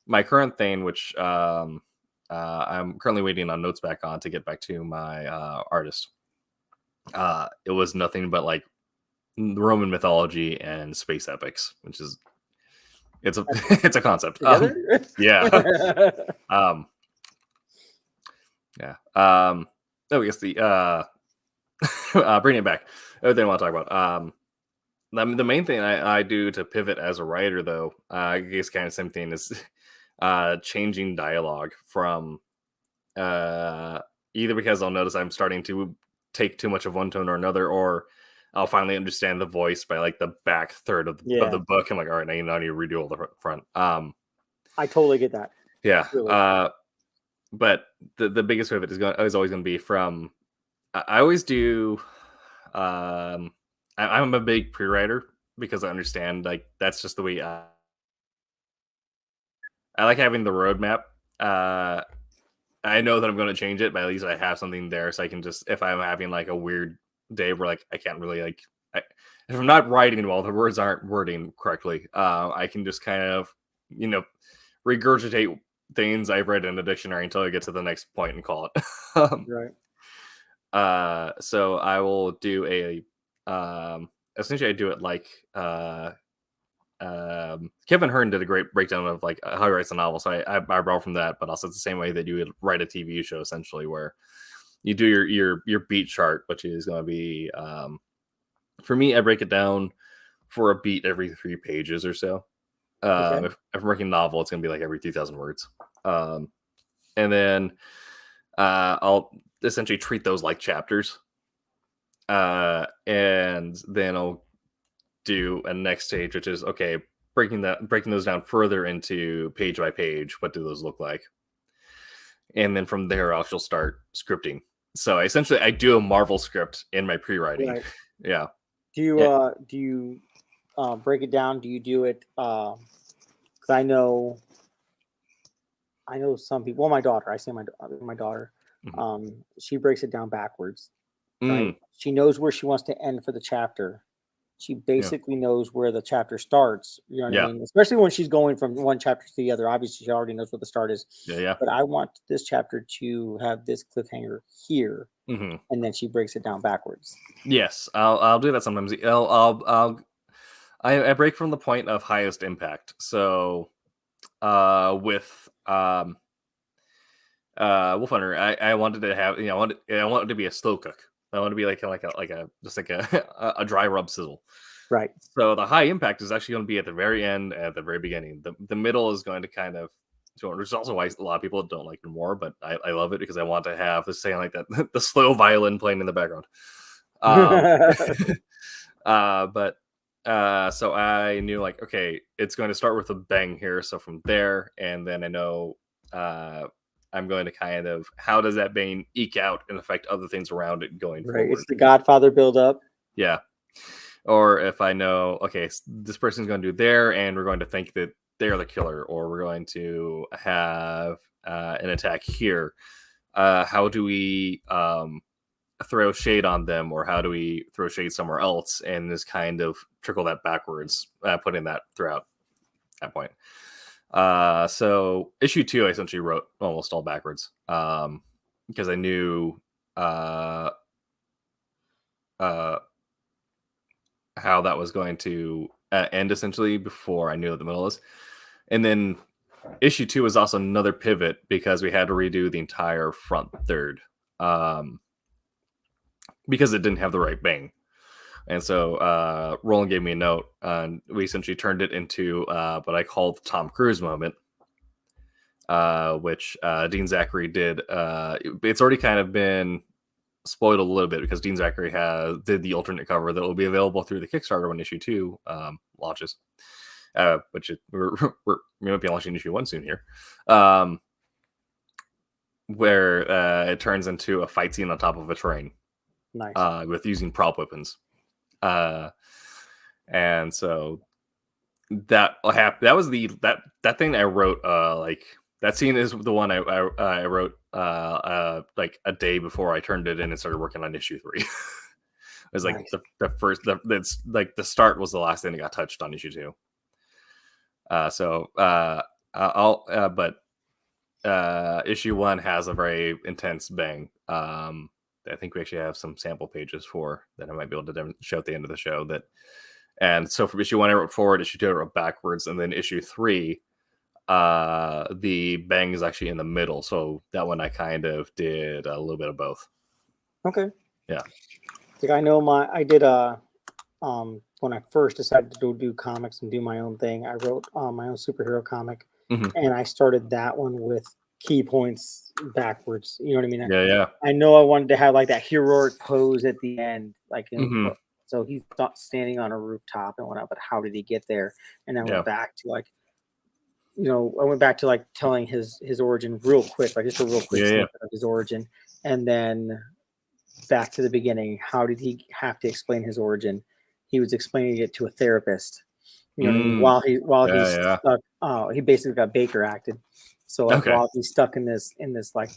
my current thing, which I'm currently waiting on notes back on to get back to my artist. It was nothing but like Roman mythology and space epics, which is it's a it's a concept. Together? Yeah. Yeah. Oh, I guess the bringing it back. Other thing I want to talk about. The main thing I do to pivot as a writer, though, I guess kind of same thing, is changing dialogue from either because I'll notice I'm starting to take too much of one tone or another, or I'll finally understand the voice by like the back third of the book. I'm like, all right, now you need to redo all the front. I totally get that. Yeah. Really. But the biggest pivot is always going to be from. I always do. I'm a big pre-writer because I understand like that's just the way. I like having the roadmap. I know that I'm going to change it, but at least I have something there, so I can just, if I'm having like a weird day where like I can't really like, if I'm not writing well, the words aren't wording correctly. I can just kind of regurgitate things I've read in the dictionary until I get to the next point and call it. Right. So I will do essentially I do it like Kevin Hearn did a great breakdown of like how he writes a novel. So I borrow from that, but also it's the same way that you would write a TV show, essentially, where you do your beat chart, which is going to be for me, I break it down for a beat every 3 pages or so. Okay. If I'm working a novel, it's going to be like every 2,000 words. And then I'll essentially treat those like chapters. And then I'll do a next stage, which is okay, breaking those down further into page by page. What do those look like? And then from there, I'll start scripting. So essentially, I do a Marvel script in my pre-writing. Right. Yeah. Do you break it down? Do you do it? Because I know some people. Well, my daughter. I say my daughter. Mm-hmm. She breaks it down backwards. Right. She knows where she wants to end for the chapter. She basically knows where the chapter starts. You know what I mean? Especially when she's going from one chapter to the other. Obviously, she already knows what the start is. Yeah. But I want this chapter to have this cliffhanger here, mm-hmm. and then she breaks it down backwards. Yes, I'll do that sometimes. I break from the point of highest impact. So, with Wolf Hunter, I wanted to have I wanted it to be a slow cook. I want to be like a dry rub sizzle. Right. So the high impact is actually going to be at the very end, at the very beginning. The middle is going to kind of. So there's also why a lot of people don't like it more, but I love it because I want to have this saying like that the slow violin playing in the background. So I knew like, okay, it's going to start with a bang here. So from there, and then I know I'm going to kind of, how does that bang eke out and affect other things around it going forward? It's the Godfather build up. Yeah. Or if I know, okay, this person's going to do there, and we're going to think that they're the killer, or we're going to have an attack here. How do we throw shade on them, or how do we throw shade somewhere else, and just kind of trickle that backwards, putting that throughout that point. So issue 2, I essentially wrote almost all backwards because I knew how that was going to end essentially before I knew what the middle is. And then issue 2 was also another pivot because we had to redo the entire front third because it didn't have the right bang. And so Roland gave me a note, and we essentially turned it into what I call the Tom Cruise moment, which Dean Zachary did. It's already kind of been spoiled a little bit because Dean Zachary did the alternate cover that will be available through the Kickstarter when issue 2 launches. Which we might be launching issue 1 soon here, where it turns into a fight scene on top of a train, nice, with using prop weapons, and so that was that thing I wrote. Like that scene is the one I wrote like a day before I turned it in and started working on issue 3. It was like nice. the first. That's like the start was the last thing that got touched on issue 2. But issue 1 has a very intense bang. I think we actually have some sample pages for that I might be able to show at the end of the show. And so from issue 1 I wrote forward, issue 2 I wrote backwards, and then issue 3, the bang is actually in the middle. So that one I kind of did a little bit of both. Okay. Yeah. Like I know I did when I first decided to do comics and do my own thing, I wrote my own superhero comic, and I started that one with key points backwards. You know what I mean? Yeah. I know I wanted to have like that heroic pose at the end, like so he's standing on a rooftop and whatnot. But how did he get there? And I went back to like, I went back to like telling his origin real quick, like just a real quick snippet of his origin, and then back to the beginning. How did he have to explain his origin? He was explaining it to a therapist, you know, while he's stuck. He basically got Baker acted. So like while he's stuck in this like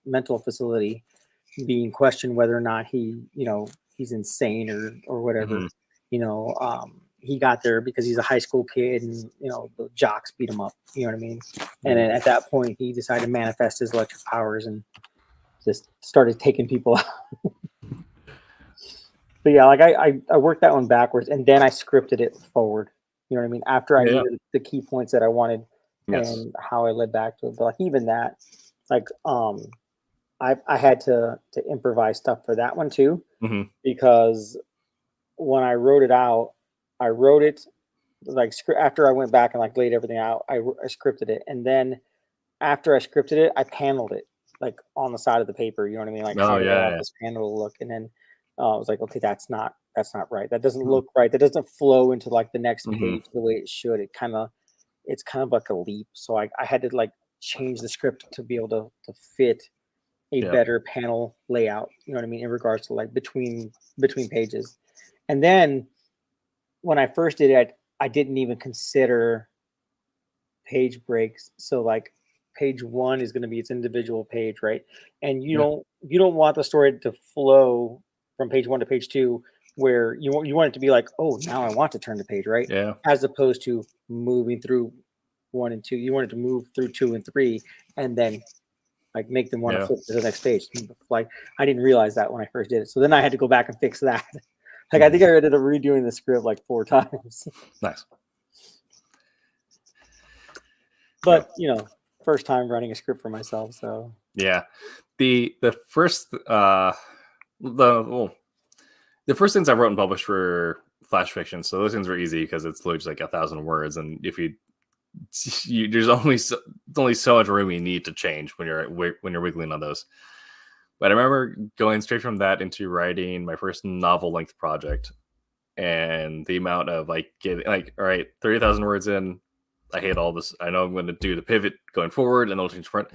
mental facility, being questioned whether or not he's insane or whatever. He got there because he's a high school kid, and the jocks beat him up. You know what I mean? And then at that point, he decided to manifest his electric powers and just started taking people out. But yeah, like I worked that one backwards, and then I scripted it forward. You know what I mean? After I knew the key points that I wanted and how I led back to it. But like even that, like I had to improvise stuff for that one too, because when I wrote it out, I wrote it like after I went back and like laid everything out, I scripted it, and then after I scripted it, I paneled it like on the side of the paper. You know what I mean? Like how did I want this panel to look, and then I was like, okay, that's not right. That doesn't look right. That doesn't flow into like the next page the way it should. It's kind of like a leap. So I had to like change the script to be able to fit a better panel layout. You know what I mean? In regards to like between pages. And then when I first did it, I didn't even consider page breaks. So like page 1 is going to be its individual page, right? And you don't want the story to flow from page 1 to page 2 where you want it to be like, oh, now I want to turn the page, right? Yeah. As opposed to moving through 1 and 2. You want it to move through 2 and 3 and then like make them want to flip to the next page. Like I didn't realize that when I first did it. So then I had to go back and fix that. Like I think I ended up redoing the script like 4 times. Nice. But first time writing a script for myself, so yeah. The first the first things I wrote and published were flash fiction, so those things were easy because it's literally just like 1,000 words, and if there's only so much room you need to change when you're wiggling on those. But I remember going straight from that into writing my first novel length project, and the amount of like getting like, all right, 30,000 words in, I hate all this. I know I'm going to do the pivot going forward and they'll change front,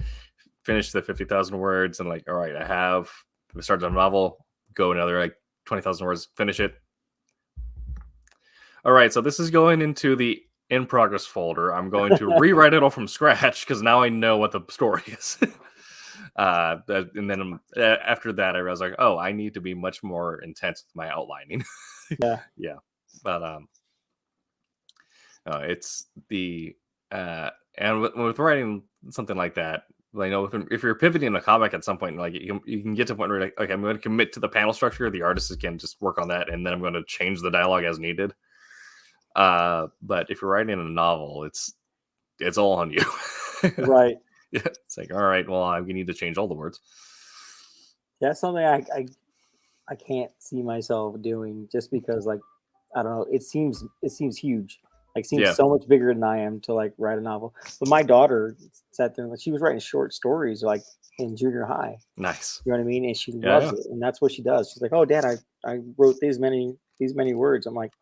finish the 50,000 words, and like, all right, I started a novel, go another like 20,000 words, finish it. All right, so this is going into the in progress folder. I'm going to rewrite it all from scratch because now I know what the story is. And then after that, I was like, oh, I need to be much more intense with my outlining. Yeah. But it's the and with writing something like that, I know if you're pivoting a comic at some point, like you can get to a point where like, okay, I'm going to commit to the panel structure. The artists can just work on that, and then I'm going to change the dialogue as needed. But if you're writing a novel, it's all on you. Right. Yeah, it's like, all right, well, I need to change all the words. That's something I can't see myself doing, just because, like, I don't know, it seems huge. Like, seems Yeah. so much bigger than I am to like write a novel. But my daughter sat there, like, she was writing short stories like in junior high. Nice. You know what I mean? And she Yeah, loves it, and that's what she does. She's like, "Oh, Dad, I wrote these many words." I'm like,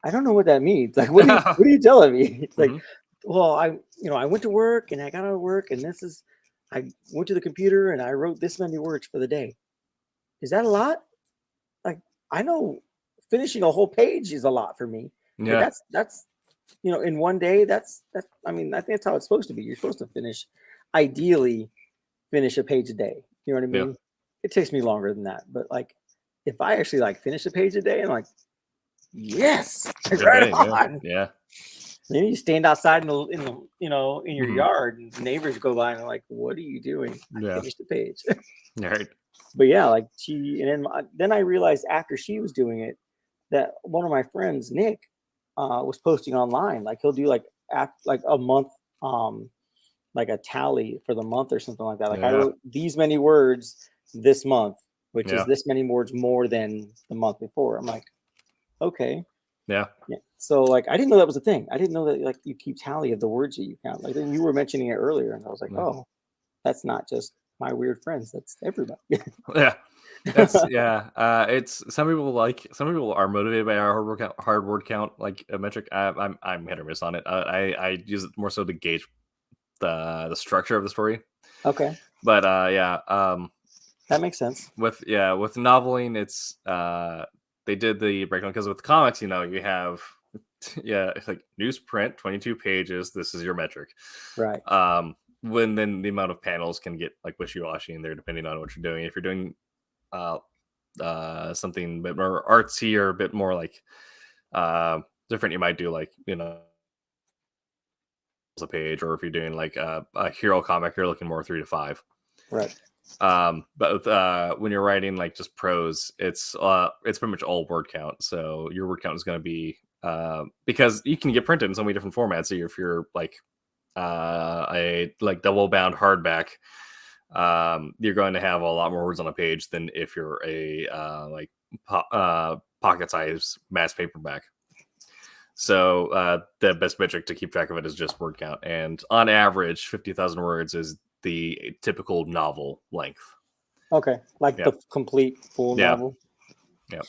I don't know what that means. Like, what are you telling me? It's like, Mhm. well, I went to work and I got out of work, and I went to the computer and I wrote this many words for the day. Is that a lot? Like, I know finishing a whole page is a lot for me, but Yeah. that's in one day, I mean, I think that's how it's supposed to be. You're supposed to ideally finish a page a day. You know what I Yeah. mean? It takes me longer than that, but like, if I actually like finish a page a day, I'm like, yes, Good right day. Yeah. on. Yeah. Then you stand outside in the in your Mhm. yard, and neighbors go by and are like, "What are you doing?" I Yeah. finished the page. All right. But yeah, like, then I realized after she was doing it that one of my friends, Nick, was posting online. Like, he'll do like like a month, like a tally for the month or something like that. Like, I Yeah. wrote these many words this month, which is Yeah. this many words more than the month before. I'm like, okay. Yeah. Yeah. So, like, I didn't know that was a thing. I didn't know that, like, you keep tally of the words that you count. Like, then you were mentioning it earlier, and I was like, Yeah. oh, that's not just my weird friends. That's everybody. Yeah. That's it's some people are motivated by our hard word count, like a metric. I'm hit or miss on it. I use it more so to gauge the structure of the story. Okay, But that makes sense. with noveling, it's they did the breakdown, because with comics, you have it's like newsprint 22 pages. This is your metric. Right. When then the amount of panels can get like wishy-washy in there depending on what you're doing. If you're doing uh something a bit more artsy or a bit more like different, you might do like a page, or if you're doing like a hero comic, you're looking more 3 to 5. Right. But with, when you're writing like just prose, it's pretty much all word count. So your word count is going to be because you can get printed in so many different formats. So if you're like a like double bound hardback, you're going to have a lot more words on a page than if you're a like pocket size mass paperback. So the best metric to keep track of it is just word count, and on average, 50,000 words is the typical novel length. Okay, like the complete full novel. Yeah.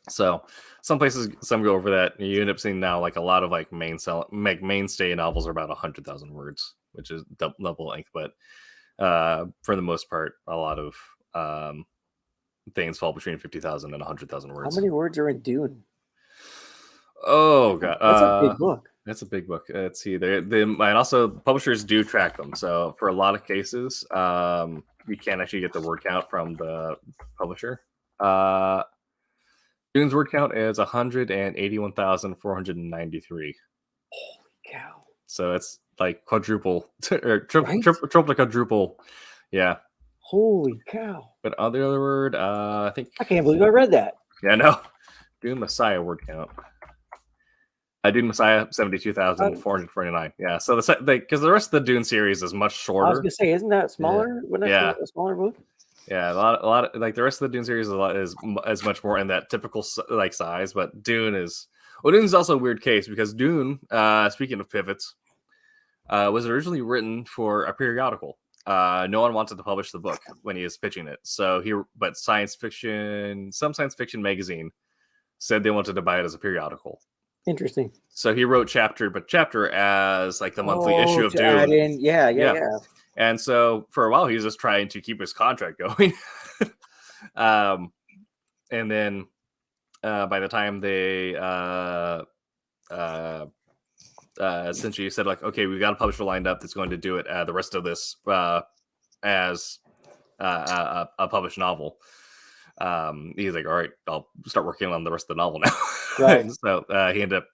So some places, some go over that. You end up seeing now like a lot of like mainstay novels are about 100,000 words, which is double length. But for the most part, a lot of things fall between 50,000 and 100,000 words. How many words are in Dune? Oh god, that's a big book. That's a big book. Let's see. And also publishers do track them. So for a lot of cases, you can't actually get the word count from the publisher. Dune's word count is 181,493. Holy cow! So it's like quadruple or triple to quadruple. Yeah. Holy cow! But on the other word, I think I can't believe I read that. Yeah, no. Dune Messiah word count. Dune Messiah 72,449. Yeah, so because the rest of the Dune series is much shorter. I was gonna say, isn't that smaller? Yeah, a smaller book. Yeah, a lot of like the rest of the Dune series is much more in that typical like size, but Dune is Dune's also a weird case because Dune, speaking of pivots, was originally written for a periodical. No one wanted to publish the book when he was pitching it, but some science fiction magazine said they wanted to buy it as a periodical. Interesting. So he wrote chapter as like the monthly issue of Dune. Yeah. And so for a while, he was just trying to keep his contract going. And then by the time they essentially said like, okay, we've got a publisher lined up that's going to do it the rest of this as a published novel. He's like, all right, I'll start working on the rest of the novel now. Right. So he ended up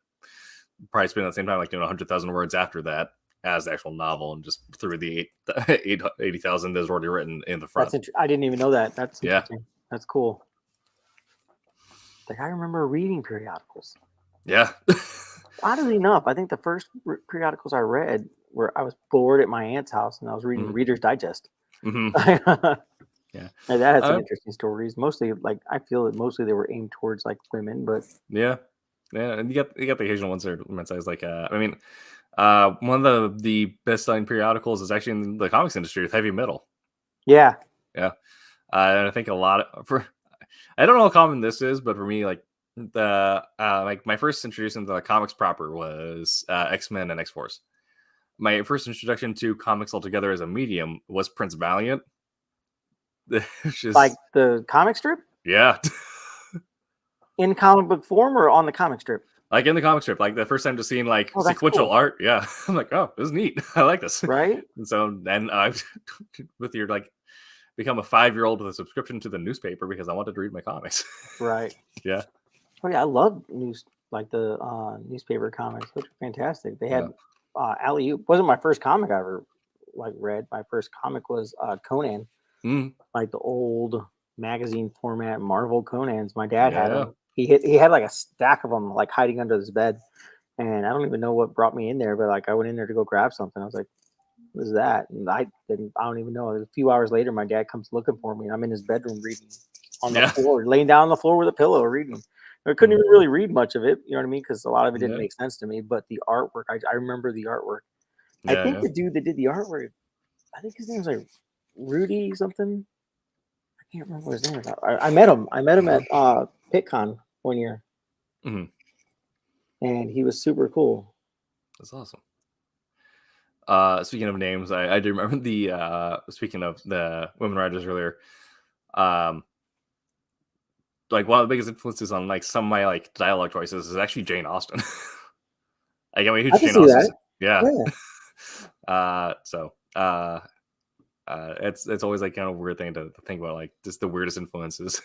probably spending the same time like doing 100,000 words after that as the actual novel, and just threw the 80,000 that's already written in the front. I didn't even know that. That's interesting. That's cool. Like, I remember reading periodicals. Yeah. Oddly enough, I think the first periodicals I read were I was bored at my aunt's house and I was reading Reader's Digest. Yeah, and that had some interesting stories. Mostly, like I feel that mostly they were aimed towards like women, but yeah, and you got the occasional ones that are women's size. Like, I mean, one of the best selling periodicals is actually in the comics industry with Heavy Metal. Yeah, and I think a lot of I don't know how common this is, but for me, like the like my first introduction to the comics proper was X-Men and X-Force. My first introduction to comics altogether as a medium was Prince Valiant. Which is, like the comic strip? Yeah. In comic book form or on the comic strip? Like in the comic strip, like the first time just seeing like sequential art. Yeah. I'm like, oh, this is neat. I like this. Right. And so then I've with your like become a 5-year-old with a subscription to the newspaper because I wanted to read my comics. Right. Yeah. Oh yeah, I love the newspaper comics. Those are fantastic. They had Alley-Oop. Wasn't my first comic I ever like read. My first comic was Conan. Like the old magazine format Marvel Conans. My dad had them. He had like a stack of them like hiding under his bed. And I don't even know what brought me in there, but like I went in there to go grab something. I was like, what is that? And I don't even know. A few hours later, my dad comes looking for me and I'm in his bedroom reading on the floor, laying down on the floor with a pillow reading. I couldn't even really read much of it, you know what I mean? Because a lot of it didn't make sense to me. But the artwork, I remember the artwork. I think the dude that did the artwork, I think his name was like Rudy something. I can't remember what his name was. I met him. I met him at PitCon one year. And he was super cool. That's awesome. Speaking of names, I do remember the speaking of the women writers earlier. Like one of the biggest influences on like some of my like dialogue choices is actually Jane Austen. Like, I'm a huge Jane Austen. Yeah. It's always like kind of a weird thing to think about, like just the weirdest influences.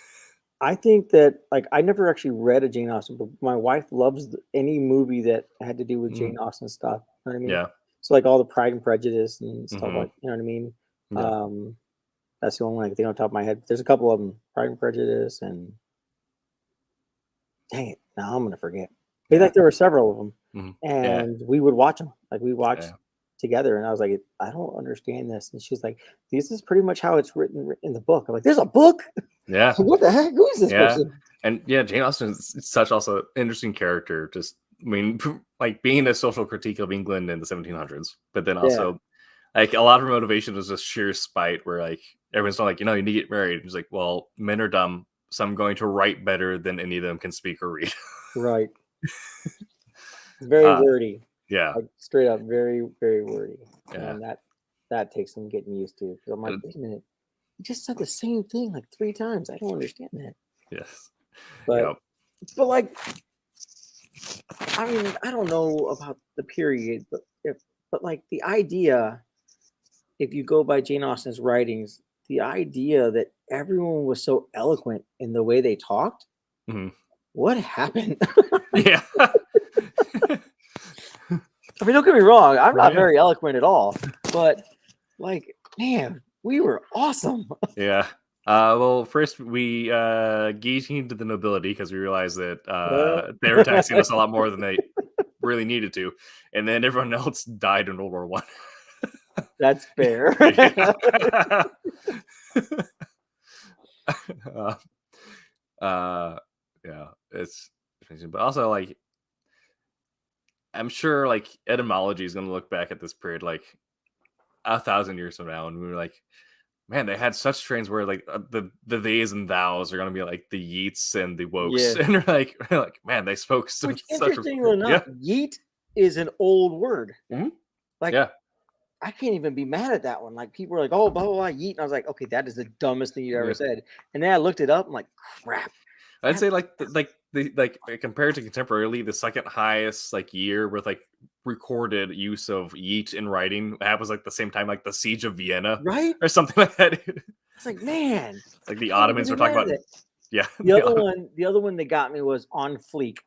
I think that like I never actually read a Jane Austen, but my wife loves any movie that had to do with Jane Austen stuff. You know what I mean? Yeah. So like all the Pride and Prejudice and stuff like, you know what I mean? Yeah. That's the only one I can think on top of my head. There's a couple of them, Pride and Prejudice, and dang it, now I'm gonna forget. But like there were several of them, and we would watch them. Like we watched together, and I was like, I don't understand this, and she's like, this is pretty much how it's written in the book. I'm like, there's a book? Yeah. What the heck? Who is this person? And Jane Austen is such also interesting character. Just I mean, like being a social critique of England in the 1700s, but then also like a lot of her motivation was just sheer spite, where like everyone's like, you need to get married. It's like, well, men are dumb, so I'm going to write better than any of them can speak or read. Right. It's very wordy. Yeah. Like straight up, very, very wordy. Yeah. And that takes some getting used to. Because I'm like, wait a minute, you just said the same thing like 3 times. I don't understand that. Yes. But like, I mean, I don't know about the period, but like the idea, if you go by Jane Austen's writings, the idea that everyone was so eloquent in the way they talked, what happened? Yeah. I mean, don't get me wrong, I'm not very eloquent at all, but like, man, we were awesome. Yeah. Well, first we guillotined the nobility because we realized that they were taxing us a lot more than they really needed to, and then everyone else died in World War I. That's fair. Yeah, it's amazing, but also like I'm sure like etymology is going to look back at this period like 1,000 years from now, and we were like, man, they had such strains where like the theys and thous are going to be like the yeets and the wokes, and we're like, man, they spoke so. Which, interestingly enough, yeet is an old word. Like, I can't even be mad at that one. Like, people were like, oh, blah, blah, blah, yeet. And I was like, okay, that is the dumbest thing you ever said. And then I looked it up. I'm like, crap. I'd say like compared to contemporarily, the second highest like year with like recorded use of yeet in writing happens like the same time like the Siege of Vienna, right, or something like that. It's like, man, like the Ottomans were talking about it. Yeah. The other one that got me was on fleek.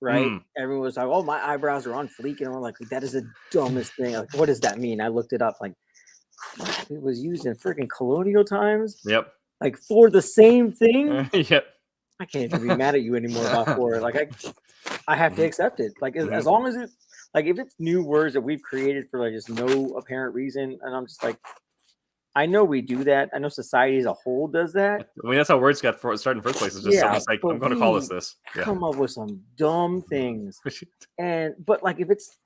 Right, everyone was like, "Oh, my eyebrows are on fleek," and I'm like, "That is the dumbest thing." Like, what does that mean? I looked it up. Like, crap, it was used in freaking colonial times. Yep. Like for the same thing. Yep. I can't even be mad at you anymore about for it. Like I have to accept it. Like as long as it, like if it's new words that we've created for like just no apparent reason, and I'm just like, I know we do that. I know society as a whole does that. I mean, that's how words got started in the first place. It's just someone's like, I'm going to call this. Come up with some dumb things, but like if it's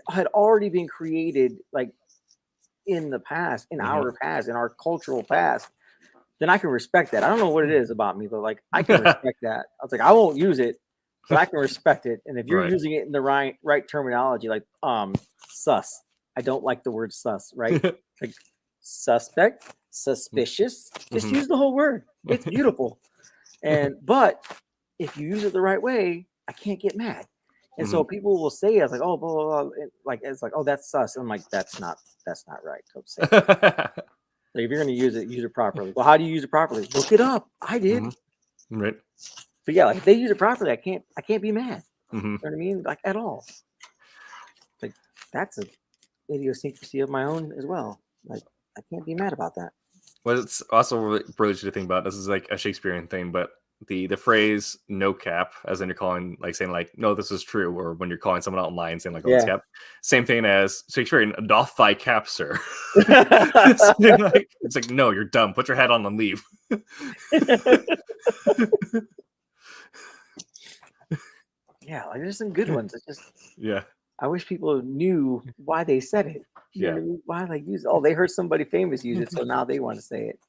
had already been created like in the past, in our past, in our cultural past, then I can respect that. I don't know what it is about me, but like I can respect that. I was like, I won't use it, but I can respect it. And if you're using it in the right terminology, like sus, I don't like the word sus, right? Like suspect, suspicious, just use the whole word. It's beautiful. But if you use it the right way, I can't get mad. And so people will say, "I was like, oh, blah, blah, blah." Like it's like, oh, that's sus. And I'm like, that's not right. Don't say it. Like if you're going to use it properly. Well, how do you use it properly? Look it up. I did. Right. But yeah, like if they use it properly, I can't be mad. You know what I mean? Like at all. Like that's an idiosyncrasy of my own as well. Like I can't be mad about that. Well, it's also really brilliant to think about. This is like a Shakespearean thing, but the phrase "no cap," as in you're calling, like saying like, "No, this is true," or when you're calling someone out online saying like, "Oh, it's cap," same thing as Shakespearean, "Doff thy cap, sir." It's like, no, you're dumb. Put your hat on and leave. Yeah, like there's some good ones. It's just I wish people knew why they said it. You know what I mean? Why like use it? Oh, they heard somebody famous use it, so now they want to say it.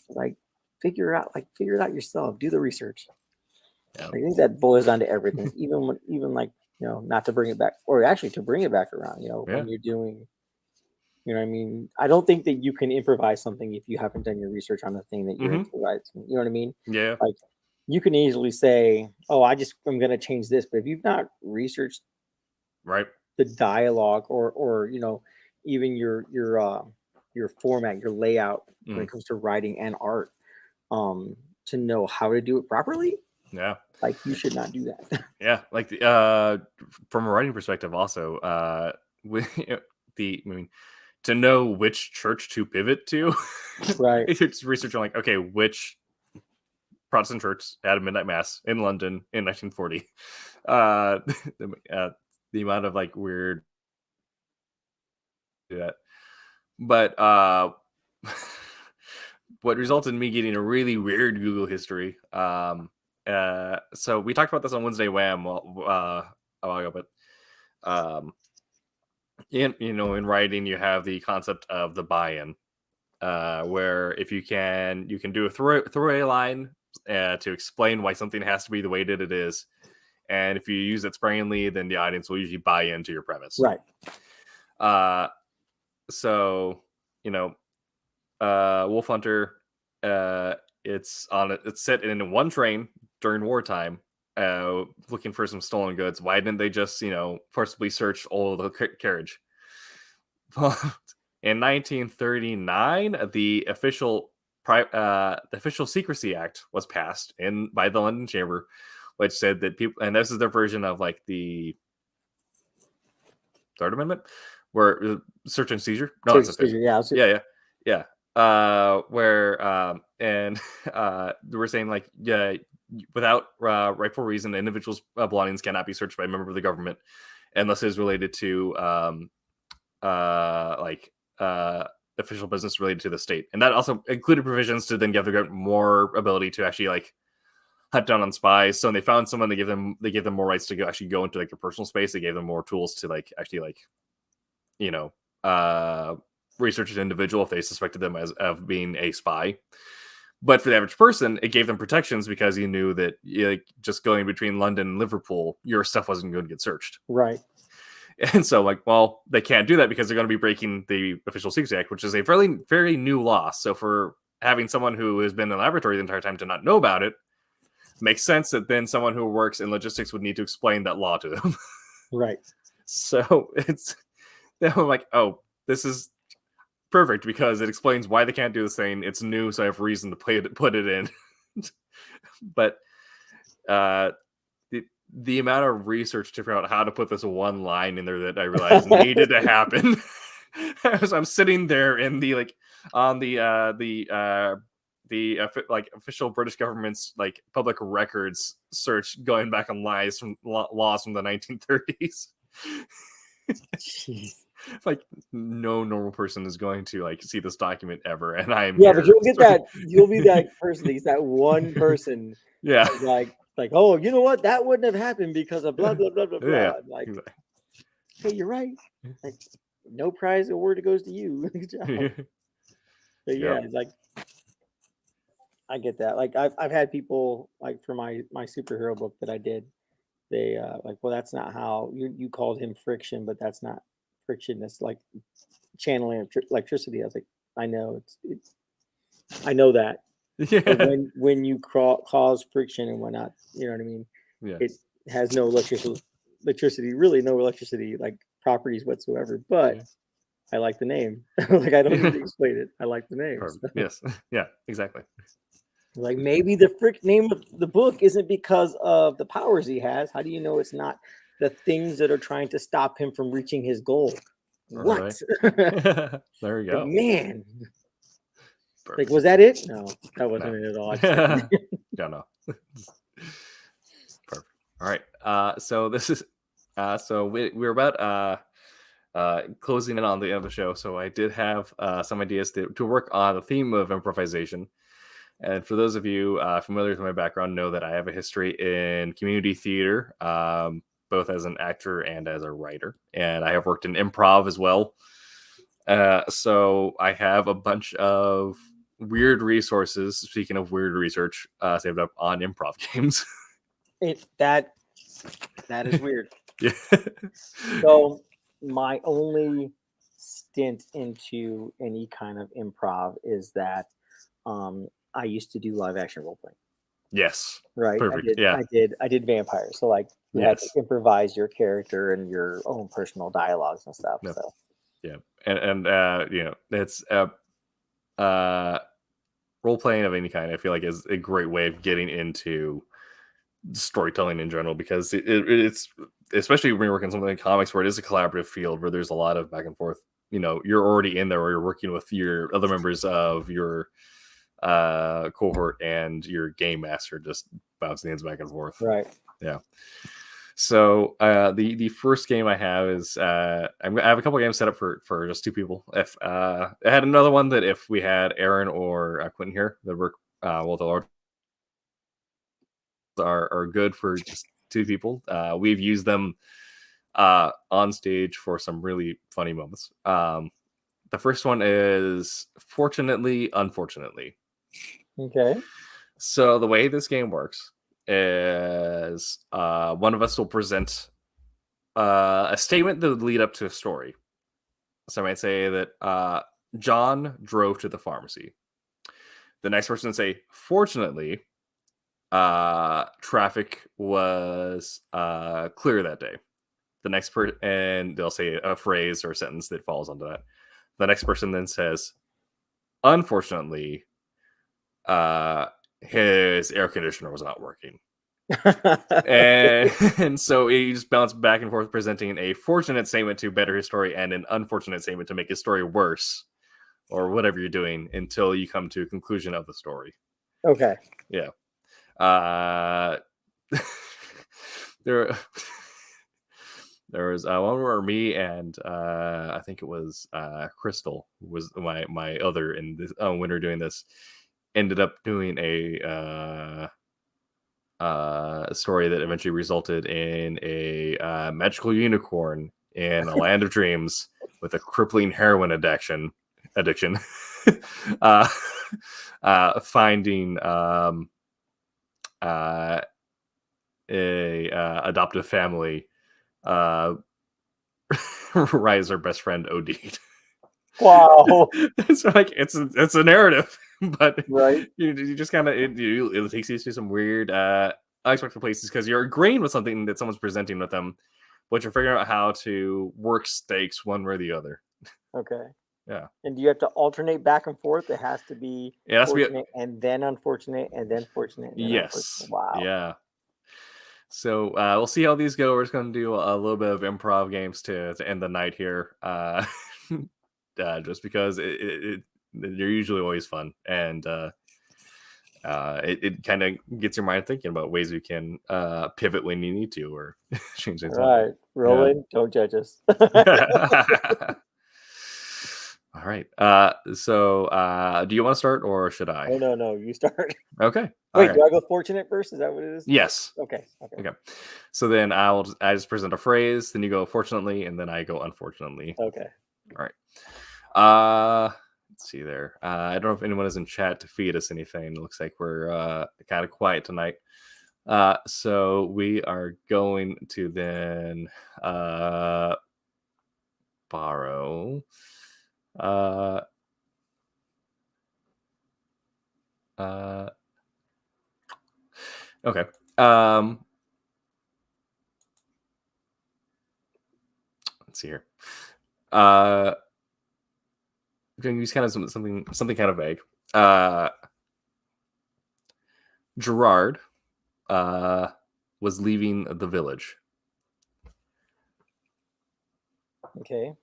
Like figure it out yourself. Do the research. I think that boils down to everything. even like, you know, not to bring it back, or actually to bring it back around, you know, when you're doing, you know what I mean? I don't think that you can improvise something if you haven't done your research on the thing that you're improvising. You know what I mean? Yeah. Like you can easily say, oh, I'm going to change this. But if you've not researched the dialogue or, you know, even your format, your layout when it comes to writing and art, to know how to do it properly. Yeah. Like you should not do that. Yeah. Like from a writing perspective also, to know which church to pivot to. Right. It's research on like, okay, which Protestant church had a midnight mass in London in 1940. The amount of like weird that. But what resulted in me getting a really weird Google history. So we talked about this on Wednesday Wham a while ago, but in writing you have the concept of the buy-in, where if you can do a throwaway line to explain why something has to be the way that it is, and if you use it sparingly, then the audience will usually buy into your premise. Right. So Wolf Hunter, it's set in one train during wartime, looking for some stolen goods. Why didn't they just forcibly search all of the carriage? In 1939, the official Secrecy Act was passed by the London Chamber, which said that people, and this is their version of like the Third Amendment, where search and seizure. No, it's official. Yeah. Where we're saying like, without rightful reason, individuals' belongings cannot be searched by a member of the government unless it is related to official business related to the state. And that also included provisions to then give the government more ability to actually like hunt down on spies. So when they found someone, they gave them more rights to go into like their personal space. They gave them more tools to like actually like research an individual if they suspected them of being a spy. But for the average person, it gave them protections because you knew that just going between London and Liverpool, your stuff wasn't going to get searched. Right. And so like, well, they can't do that because they're going to be breaking the Official Secrecy Act, which is a very, very new law. So for having someone who has been in the laboratory the entire time to not know about it, makes sense that then someone who works in logistics would need to explain that law to them. Right. So I'm like, oh, this is perfect because it explains why they can't do this thing. It's new, so I have reason to put it in. But the amount of research to figure out how to put this one line in there that I realized needed to happen. As I'm sitting there in the the official British government's like public records search going back on laws from the 1930s. Jeez. Like no normal person is going to like see this document ever, and I'm but you'll get that. You'll be that person. He's that one person. Yeah. Like, oh, you know what? That wouldn't have happened because of blah blah blah blah blah. Yeah. Like, Exactly. hey, you're right. Like, no prize award goes to you. Good job. But yeah, like, I get that. Like, I've had people like for my superhero book that I did. They like, well, that's not how you called him friction, but that's not friction. That's like channeling electricity. I was like, I know it's I know that. Yeah. When you cause friction and whatnot, you know what I mean? Yeah. It has no electricity, really no electricity like properties whatsoever. But I like the name. Like, I don't need to explain it. I like the name. So. Yes. Yeah. Exactly. Like, maybe the name of the book isn't because of the powers he has. How do you know it's not the things that are trying to stop him from reaching his goal? What? Right. There you go. Man. Perfect. Like, was that it? No, that wasn't it at all. Don't know. Perfect. All right. So this is so we're about closing in on the end of the show. So I did have some ideas to work on the theme of improvisation. And for those of you familiar with my background, know that I have a history in community theater, both as an actor and as a writer. And I have worked in improv as well. So I have a bunch of weird resources, speaking of weird research, saved up on improv games. That is weird. Yeah. So my only stint into any kind of improv is that I used to do live action role playing. Yes. Right. Perfect. I did vampires. So like you had to improvise your character and your own personal dialogues and stuff. Yep. So yeah. And you know, it's role playing of any kind, I feel like is a great way of getting into storytelling in general, because it's especially when you're working something in comics where it is a collaborative field where there's a lot of back and forth. You know, you're already in there, or you're working with your other members of your cohort and your game master, just bouncing hands back and forth. Right. Yeah. So the first game I have is I have a couple games set up for just two people. If I had another one that if we had Aaron or Quentin here, that work well, the are good for just two people. We've used them on stage for some really funny moments. The first one is Fortunately, Unfortunately. Okay. So the way this game works is one of us will present a statement that would lead up to a story. So I might say that John drove to the pharmacy. The next person would say, fortunately, traffic was clear that day. The next person, and they'll say a phrase or a sentence that falls onto that. The next person then says, unfortunately, his air conditioner was not working. and so you just bounce back and forth, presenting a fortunate statement to better his story and an unfortunate statement to make his story worse, or whatever you're doing, until you come to a conclusion of the story. Okay. Yeah. There was one where me and I think it was Crystal was my other in this when we were doing this, ended up doing a story that eventually resulted in a magical unicorn in a land of dreams with a crippling heroin addiction finding a adoptive family right as our best friend OD'd. Wow. So like it's a narrative, but right, you just kind of it takes you to some weird unexpected places because you're agreeing with something that someone's presenting with them, but you're figuring out how to work stakes one way or the other. Okay. Yeah. And do you have to alternate back and forth? It has to be fortunate and then unfortunate and then fortunate. And then yes. Unfortunate. Wow. Yeah. So we'll see how these go. We're just going to do a little bit of improv games to end the night here, just because they're usually always fun. And it kind of gets your mind thinking about ways you can pivot when you need to or change things All up. right, Roland, don't judge us. All right. So do you want to start or should I? Oh no, you start. Okay. Wait, All do right. I go fortunate first? Is that what it is? Yes. Okay. Okay. So then I just present a phrase, then you go fortunately, and then I go unfortunately. Okay. All right. Let's see there. I don't know if anyone is in chat to feed us anything. It looks like we're kind of quiet tonight. So we are going to then borrow. Okay. Let's see here. Going to use kind of something kind of vague. Gerard was leaving the village. Okay.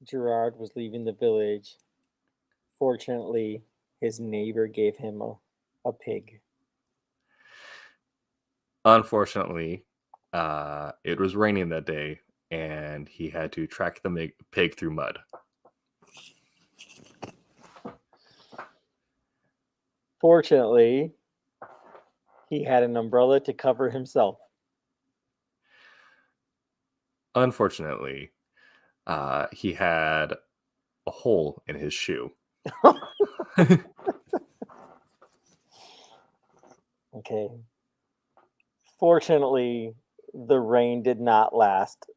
Gerard was leaving the village. Fortunately, his neighbor gave him a pig. Unfortunately, it was raining that day, and he had to track the pig through mud. Fortunately, he had an umbrella to cover himself. Unfortunately, he had a hole in his shoe. Okay. Fortunately, the rain did not last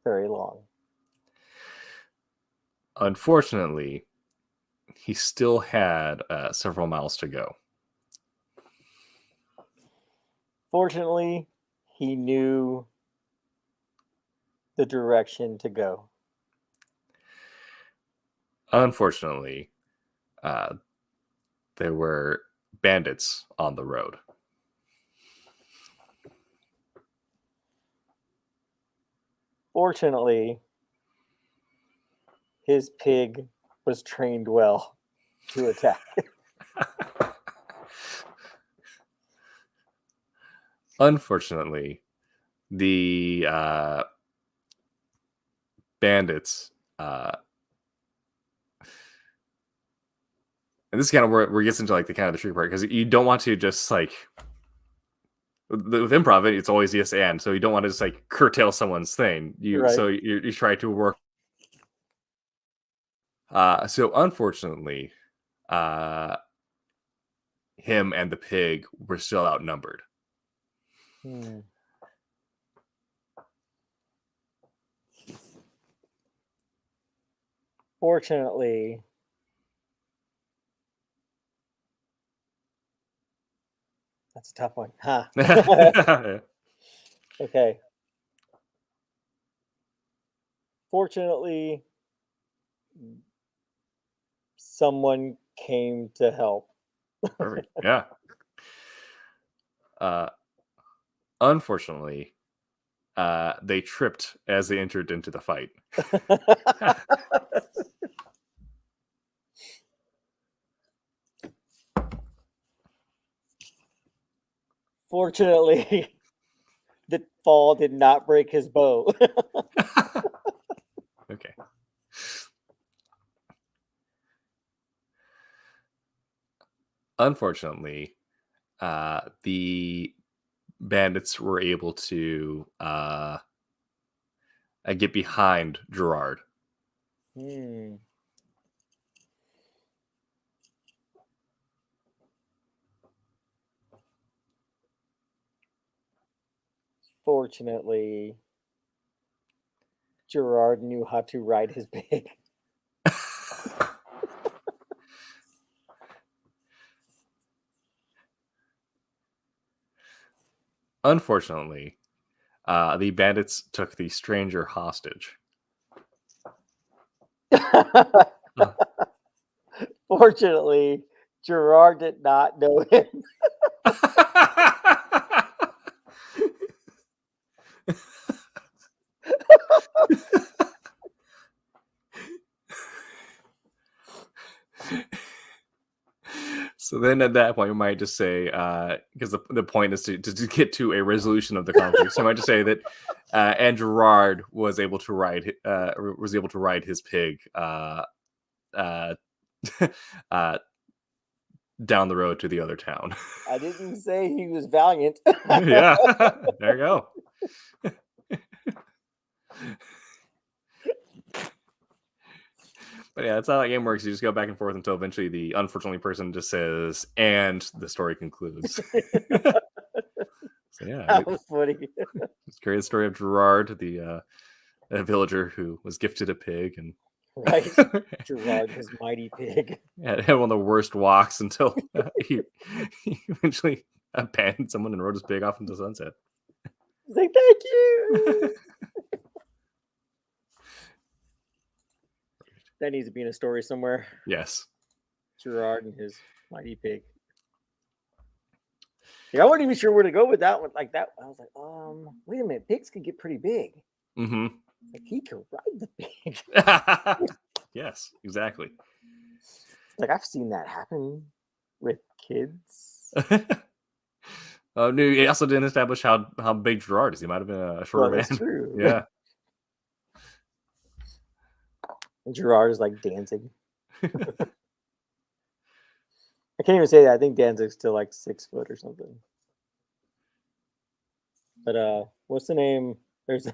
very long. Unfortunately, he still had several miles to go. Fortunately, he knew the direction to go. Unfortunately, there were bandits on the road. Fortunately, his pig was trained well to attack. Unfortunately, the bandits, and this is kind of where it gets into like the kind of the tricky part, because you don't want to just like with improv, it's always yes and, so you don't want to just like curtail someone's thing. So you try to work. So unfortunately, him and the pig were still outnumbered. Fortunately, that's a tough one, huh? Okay. Fortunately, someone came to help. Perfect. Yeah. Unfortunately, they tripped as they entered into the fight. Fortunately, the fall did not break his bow. Okay. Unfortunately, the bandits were able to get behind Gerard. Fortunately, Gerard knew how to ride his pig. Unfortunately, the bandits took the stranger hostage. Fortunately, Gerard did not know him. So then at that point, we might just say, because the point is to get to a resolution of the conflict. So I might just say that and Gerard was able to ride his pig down the road to the other town. I didn't say he was valiant. Yeah, there you go. But yeah, that's how that game works. You just go back and forth until eventually the unfortunately person just says, and the story concludes. So yeah, That was funny. It's great story of Gerard, the villager who was gifted a pig, and right, Gerard, his mighty pig. Had one of the worst walks until he eventually abandoned someone and rode his pig off into sunset. He's like, thank you. That needs to be in a story somewhere. Yes. Gerard and his mighty pig. Yeah, I wasn't even sure where to go with that one. Like that, I was like, wait a minute, pigs can get pretty big. Mm-hmm. Like he can ride the pig. Yes, exactly. Like I've seen that happen with kids. No, he also didn't establish how big Gerard is. He might have been a shorter man. That's true. Yeah. And Gerard is like Danzig. I can't even say that. I think Danzig's still like 6 foot or something. But what's the name? There's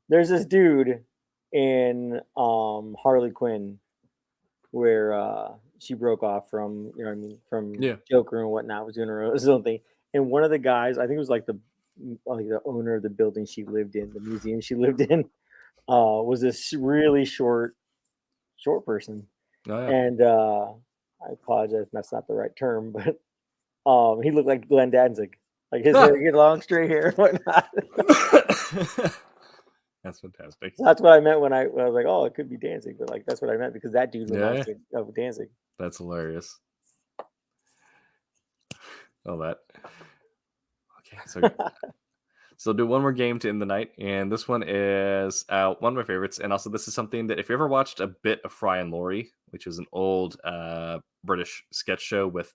there's this dude in Harley Quinn where she broke off from, you know what I mean, from Joker and whatnot, was doing her own something. And one of the guys, I think it was like the owner of the building she lived in, the museum she lived in, was this really short person. Oh, yeah. And I apologize if that's not the right term, but he looked like Glenn Danzig. Like his hair, he had long straight hair and whatnot. That's fantastic. So that's what I meant when I was like, oh, it could be Danzig, but like that's what I meant because that dude reminds me of Danzig. That's hilarious. Oh, that. Okay, so do one more game to end the night, and this one is one of my favorites, and also this is something that if you ever watched a bit of Fry and Laurie, which is an old British sketch show with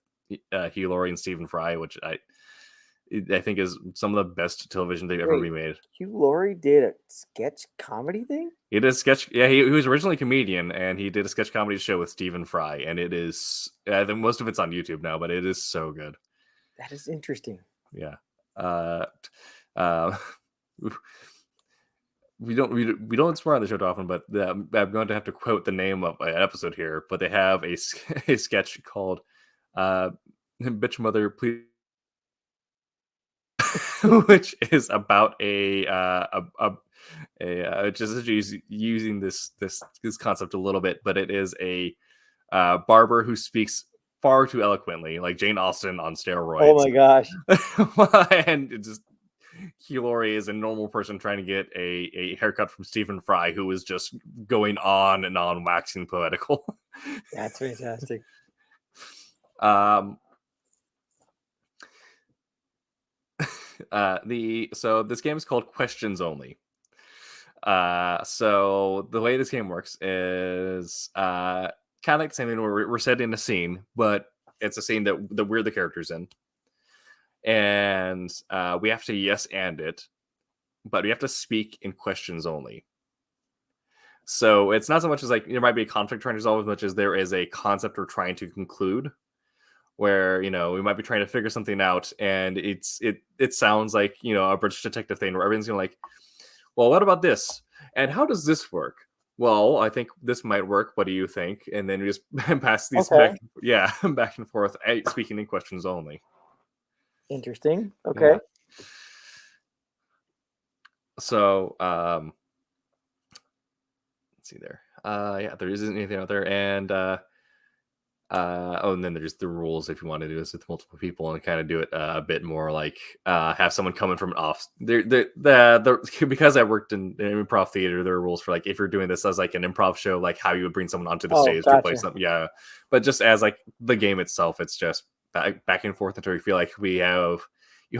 Hugh Laurie and Stephen Fry, which I think is some of the best television they've ever made. Hugh Laurie did a sketch comedy thing? He did a sketch. Yeah, he was originally a comedian, and he did a sketch comedy show with Stephen Fry, and it is. I think most of it's on YouTube now, but it is so good. That is interesting. Yeah. We don't swear on the show too often, but I'm going to have to quote the name of an episode here. But they have a sketch called "Bitch Mother Please," which is about just using this concept a little bit, but it is a barber who speaks far too eloquently, like Jane Austen on steroids. Oh my gosh! And it just Hugh Laurie is a normal person trying to get a haircut from Stephen Fry, who is just going on and on, waxing poetical. That's fantastic. So this game is called Questions Only. So the way this game works is kind of like the same thing where we're setting a scene, but it's a scene that we're the characters in. And we have to yes and it, but we have to speak in questions only. So it's not so much as like there might be a conflict trying to resolve as much as there is a concept we're trying to conclude, where we might be trying to figure something out, and it sounds like a British detective thing where everyone's gonna like, well, what about this? And how does this work? Well, I think this might work. What do you think? And then we just pass these back and forth, speaking in questions only. Interesting. Okay. Yeah. So, let's see there. There isn't anything out there, and and then there's the rules if you want to do this with multiple people and kind of do it a bit more like have someone coming from an off. Because I worked in improv theater, there are rules for like if you're doing this as like an improv show, like how you would bring someone onto the stage to play something. Yeah, but just as like the game itself, it's just back and forth until we feel like you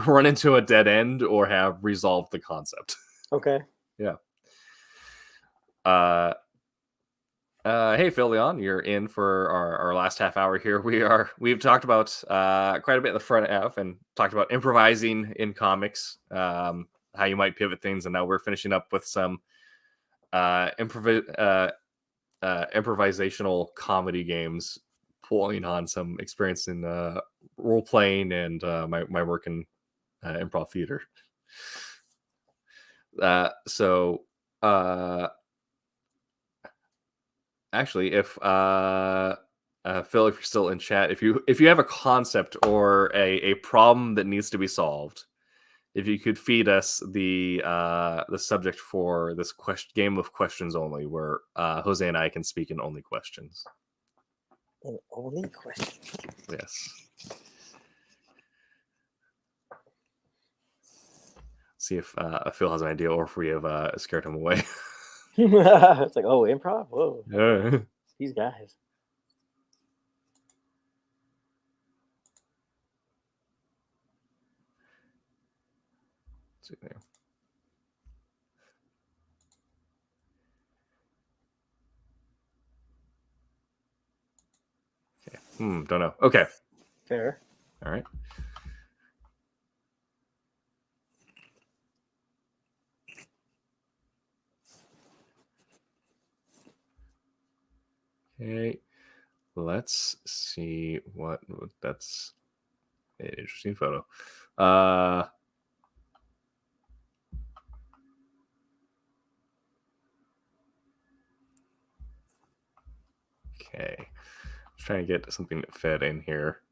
run into a dead end or have resolved the concept. Okay. Yeah. Hey, Phil Leon, you're in for our last half hour here. We've talked about quite a bit in the front half and talked about improvising in comics, how you might pivot things, and now we're finishing up with some improvisational comedy games, pulling on some experience in role playing and my work in improv theater. So actually, if Phil, if you're still in chat, if you have a concept or a problem that needs to be solved, if you could feed us the subject for this game of questions only, where Jose and I can speak in only questions. In only questions. Yes. See if Phil has an idea, or if we have scared him away. It's like, oh, improv. Whoa, these guys. Let's see there. Okay. Don't know. Okay. Fair. All right. Okay. Let's see what that's an interesting photo. Okay. Let's try and get something fed in here.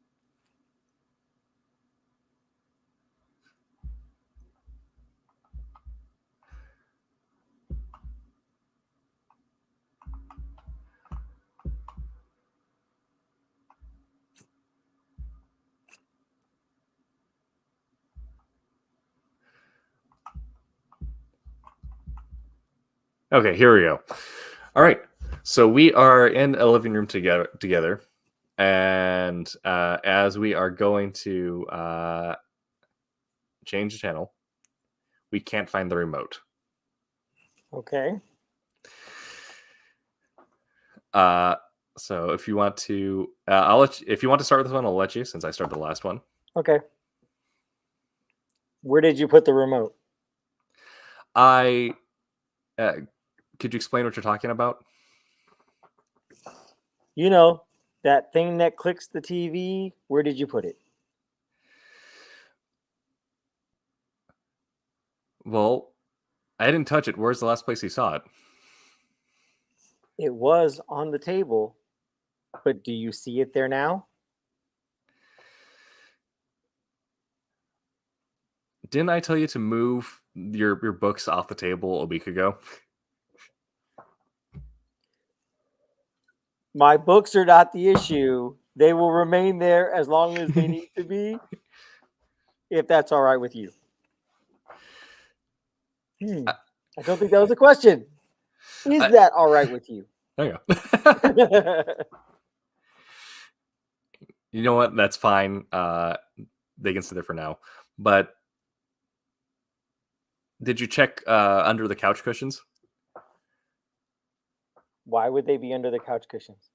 Okay, here we go. All right. So we are in a living room together. And as we are going to change the channel, we can't find the remote. Okay. So if you want to, if you want to start with this one, I'll let you, since I started the last one. Okay. Where did you put the remote? Could you explain what you're talking about? You know, that thing that clicks the TV. Where did you put it? Well, I didn't touch it. Where's the last place you saw it? It was on the table, but do you see it there now? Didn't I tell you to move your books off the table a week ago? My books are not the issue. They will remain there as long as they need to be, if that's all right with you. I don't think that was a question. Is that all right with you? There you go. You know what? That's fine. They can sit there for now. But did you check under the couch cushions? Why would they be under the couch cushions?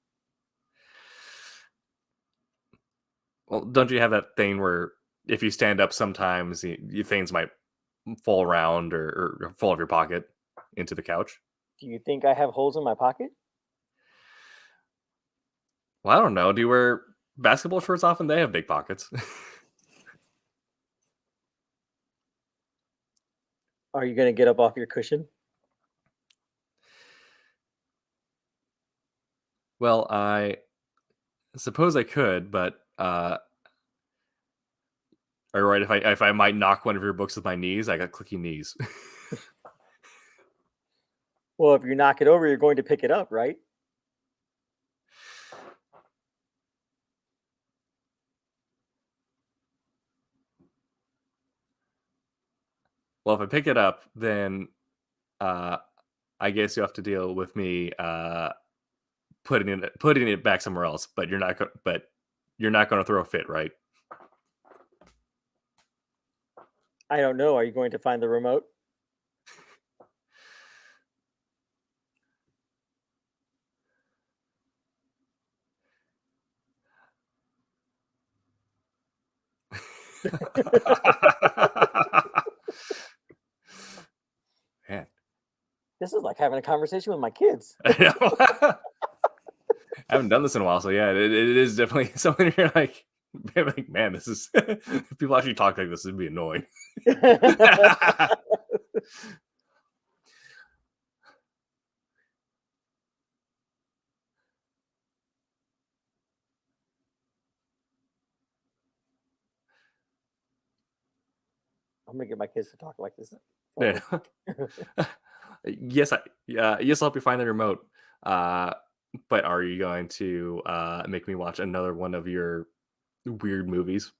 Well, don't you have that thing where if you stand up, sometimes things might fall around or fall off your pocket into the couch? Do you think I have holes in my pocket? Well, I don't know. Do you wear basketball shorts often? They have big pockets. Are you going to get up off your cushion? Well, I suppose I could, but all right, if I might knock one of your books with my knees, I got clicky knees. Well, if you knock it over, you're going to pick it up, right? Well, if I pick it up, then I guess you have to deal with me putting it back somewhere else. But you're not going to throw a fit, right? I don't know. Are you going to find the remote? Man, This is like having a conversation with my kids. I know. I haven't done this in a while, so yeah, it is definitely something you're like, man, this is if people actually talk like this, it'd be annoying. I'm gonna get my kids to talk like this. Yeah. Yes, yes, I'll help you find the remote. But are you going to make me watch another one of your weird movies?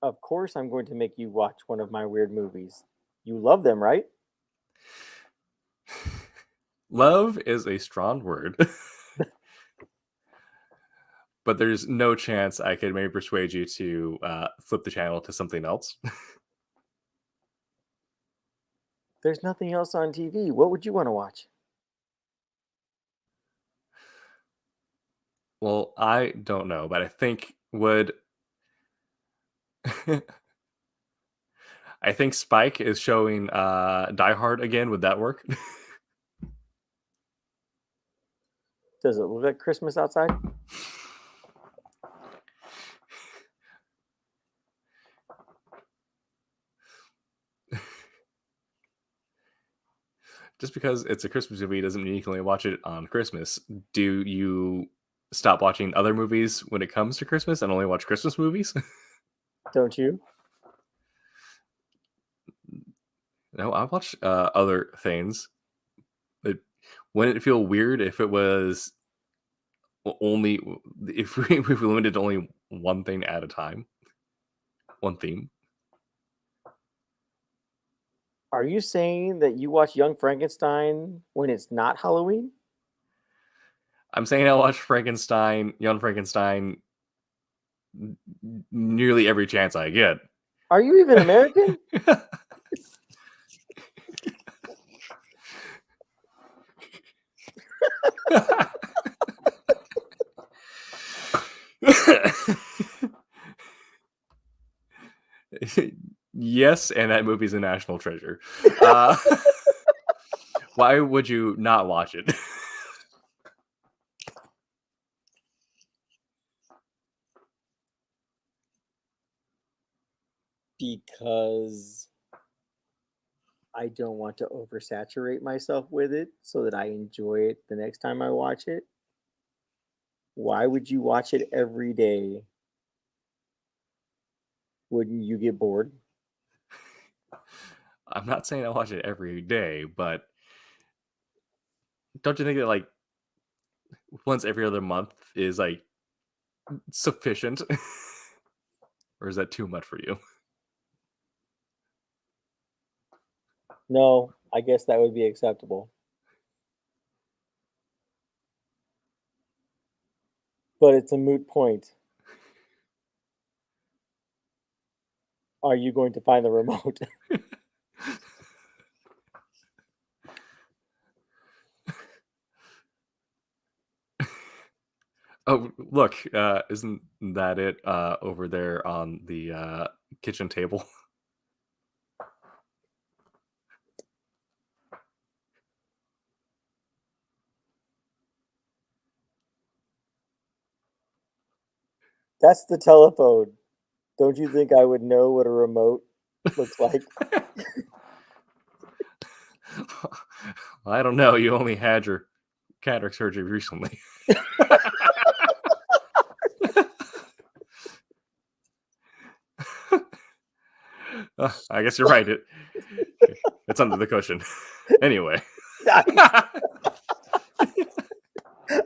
Of course, I'm going to make you watch one of my weird movies. You love them, right? Love is a strong word. But there's no chance I could maybe persuade you to flip the channel to something else. There's nothing else on TV. What would you want to watch? Well, I don't know, but I think would I think Spike is showing Die Hard again. Would that work? Does it look like Christmas outside? Just because it's a Christmas movie doesn't mean you can only watch it on Christmas. Do you stop watching other movies when it comes to Christmas and only watch Christmas movies? Don't you? No, I watch other things. Wouldn't it feel weird if it was only if we limited to only one thing at a time, one theme? Are you saying that you watch Young Frankenstein when it's not Halloween? I'm saying I watch Young Frankenstein, nearly every chance I get. Are you even American? Yes, and that movie's a national treasure. Why would you not watch it? Because I don't want to oversaturate myself with it so that I enjoy it the next time I watch it. Why would you watch it every day? Wouldn't you get bored? I'm not saying I watch it every day, but don't you think that like once every other month is like sufficient? Or is that too much for you? No, I guess that would be acceptable. But it's a moot point. Are you going to find the remote? Oh, look, isn't that it over there on the kitchen table? That's the telephone. Don't you think I would know what a remote looks like? I don't know. You only had your cataract surgery recently. I guess you're right. It's under the cushion. Anyway. Nice.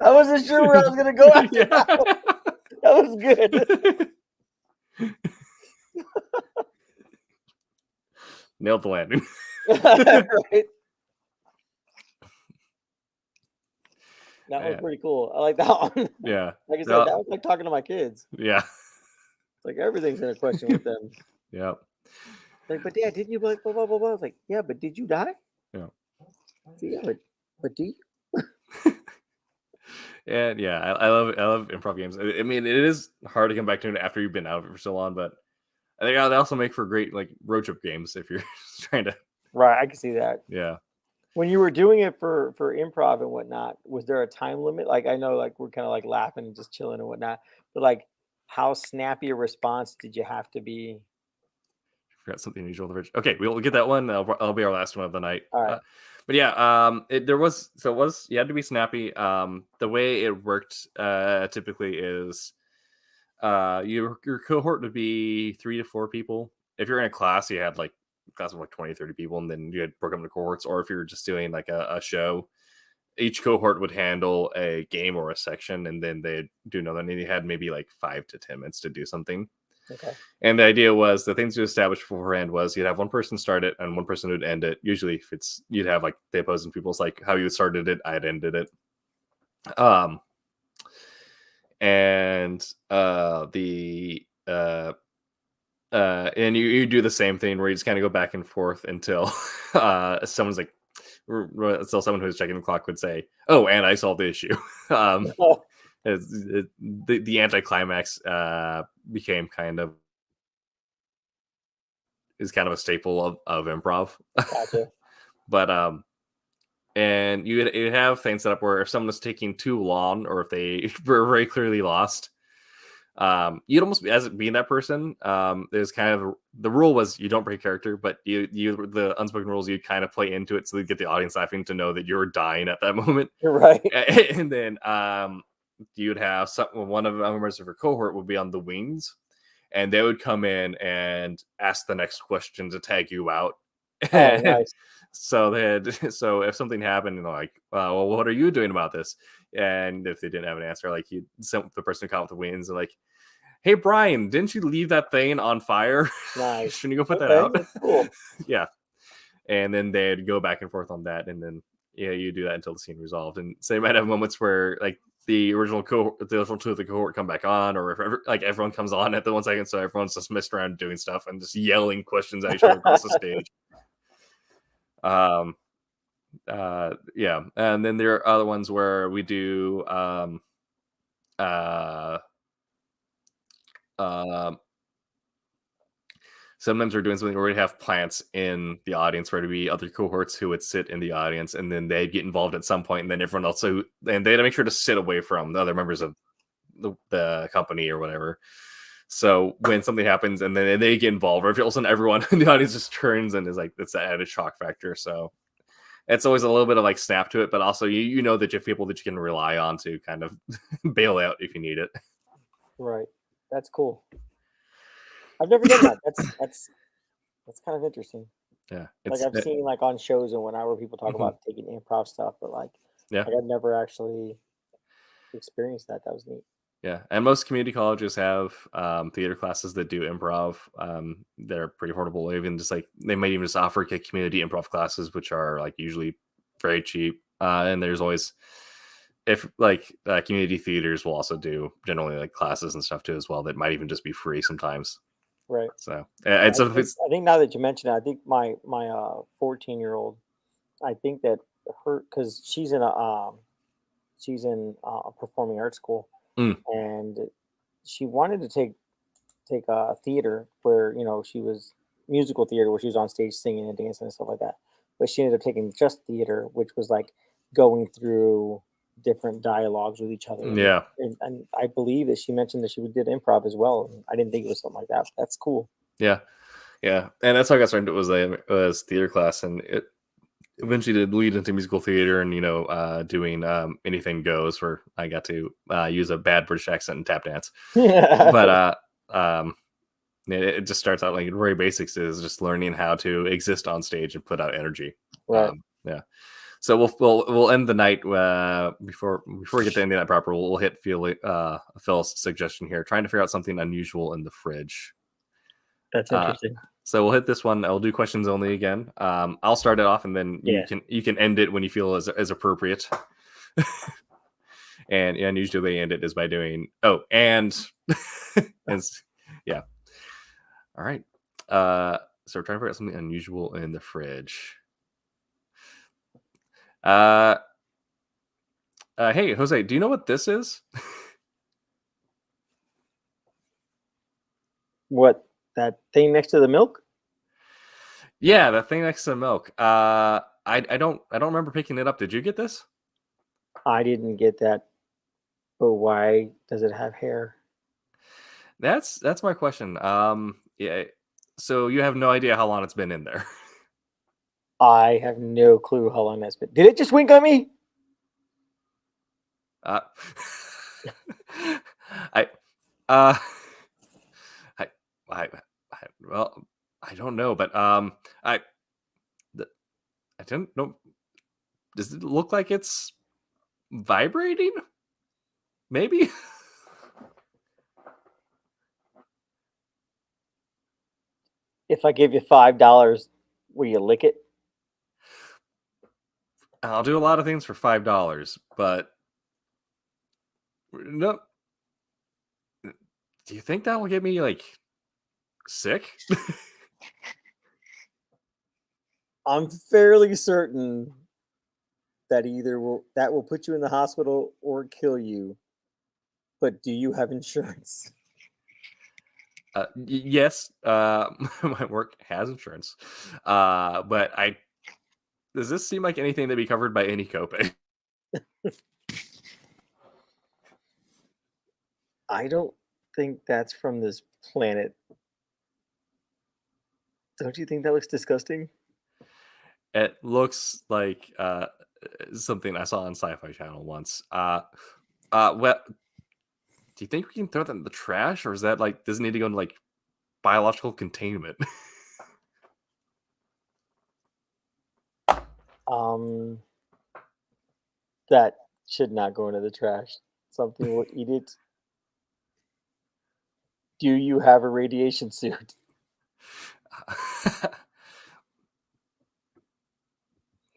I wasn't sure where I was going to go after that. That was good. Nailed the landing. Right. That was Yeah. pretty cool. I like that one. Yeah. Like I said, that was like talking to my kids. Yeah. It's like everything's in a question with them. Yeah. Like, but Dad, didn't you like blah blah blah blah? I was like, yeah, but did you die? Yeah. Yeah, but do you? And yeah, I love improv games. I mean, it is hard to come back to it after you've been out of it for so long, but I think they also make for great like road trip games if you're trying to. Right, I can see that. Yeah. When you were doing it for improv and whatnot, was there a time limit? Like, I know, like, we're kinda, like, laughing and just chilling and whatnot, but, like, how snappy a response did you have to be? Forgot something unusual in the fridge. Okay, we'll get that one. That'll be our last one of the night. Alright. But yeah, it was you had to be snappy. The way it worked typically is your cohort would be 3 to 4 people. If you're in a class, you had like a class of like 20, 30 people, and then you had broken up into cohorts. Or if you're just doing like a show, each cohort would handle a game or a section, and then they'd do another. And you had maybe like 5 to 10 minutes to do something. Okay. And the idea was the things you established beforehand was you'd have one person start it and one person would end it. Usually, if it's you'd have like the opposing people's like how you started it, I'd ended it. Um, and and you do the same thing where you just kind of go back and forth until someone's like until someone who's checking the clock would say, "Oh, and I solved the issue." um, the anticlimax became kind of is kind of a staple of improv. Gotcha. But and you have things set up where if someone is taking too long or if they were very clearly lost, you'd almost as being that person. There's kind of the rule was you don't break character, but you the unspoken rules you kind of play into it so you get the audience laughing to know that you're dying at that moment. You're right. And then you'd have one of the members of your cohort would be on the wings, and they would come in and ask the next question to tag you out. Oh, nice. So if something happened, like, well, what are you doing about this? And if they didn't have an answer, like the person who caught with the wings, like, hey Brian, didn't you leave that thing on fire? Nice. Shouldn't you go put that Okay, out? that's cool. Yeah. And then they'd go back and forth on that, and then you do that until the scene resolved. And so you might have moments where like the original two of the cohort come back on, or if like everyone comes on at the 1 second, so everyone's just messing around doing stuff and just yelling questions at each other across the stage. Yeah, and then there are other ones where we do sometimes we're doing something where we have plants in the audience where to be other cohorts who would sit in the audience, and then they'd get involved at some point, and then everyone else and they had to make sure to sit away from the other members of the company or whatever. So when something happens and then they get involved, or if all of a sudden everyone in the audience just turns and is like, it's that added shock factor. So it's always a little bit of like snap to it, but also you know that you have people that you can rely on to kind of bail out if you need it. Right. That's cool. I've never done that. That's kind of interesting. Yeah, Like I've seen like on shows and whatnot where people talk about taking improv stuff, but like I've never actually experienced that. That was neat. Yeah, and most community colleges have theater classes that do improv. They're pretty affordable. Even just like they might even just offer community improv classes, which are like usually very cheap. And there's always if like community theaters will also do generally like classes and stuff too as well that might even just be free sometimes. Right. So I it's I think now that you mention it, I think my 14-year-old, I think that her because she's in a performing arts school, and she wanted to take a theater where she was musical theater where she was on stage singing and dancing and stuff like that. But she ended up taking just theater, which was like going through different dialogues with each other. Yeah. And I believe that she mentioned that she did improv as well. I didn't think it was something like that. That's cool. Yeah. And that's how I got started. It was theater class, and it eventually did lead into musical theater and doing anything goes, where I got to use a bad British accent and tap dance. But it just starts out like very basics is just learning how to exist on stage and put out energy. Right. Yeah. So we'll end the night before we get to ending that proper. We'll hit Phil's suggestion here, trying to figure out something unusual in the fridge. That's interesting. So we'll hit this one. I'll do questions only again. I'll start it off, and then you can end it when you feel as appropriate. and usually they end it is by doing yeah. All right. So we're trying to figure out something unusual in the fridge. Hey, Jose, do you know what this is? What, that thing next to the milk? Yeah, the thing next to the milk. I don't remember picking it up. Did you get this? I didn't get that, but why does it have hair? That's my question. Yeah. So you have no idea how long it's been in there. I have no clue how long that's been. Did it just wink at me? Uh, I, uh, I, I, well, I don't know, but I, th- I don't know. Does it look like it's vibrating? Maybe. If I give you $5, will you lick it? I'll do a lot of things for $5, but no. Do you think that will get me like sick? I'm fairly certain that that will put you in the hospital or kill you. But do you have insurance? Yes, my work has insurance, but I does this seem like anything to be covered by any copay? I don't think that's from this planet. Don't you think that looks disgusting? It looks like something I saw on Sci-Fi Channel once. Well, do you think we can throw that in the trash, or is that like does it need to go into like biological containment? Um, that should not go into the trash. Something will eat it. Do you have a radiation suit?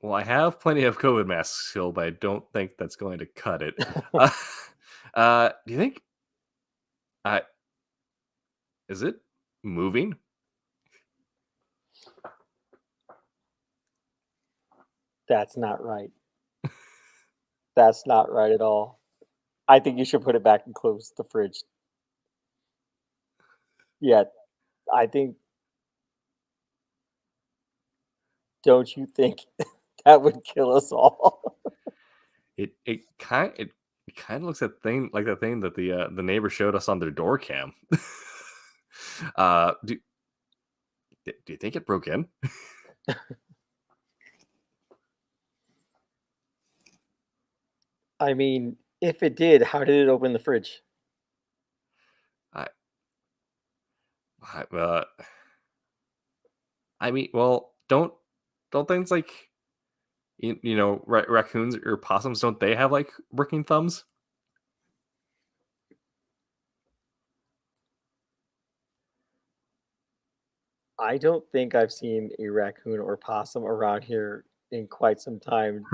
Well, I have plenty of COVID masks still, but I don't think that's going to cut it. Do you think? Uh, is it moving? That's not right. That's not right at all. I think you should put it back and close the fridge. Yeah, I think, don't you think that would kill us all? It kind of looks like that thing that the neighbor showed us on their door cam. uh, do do you think it broke in? I mean, if it did, how did it open the fridge? I, I I mean, well, don't things like raccoons or possums don't they have like working thumbs? I don't think I've seen a raccoon or possum around here in quite some time.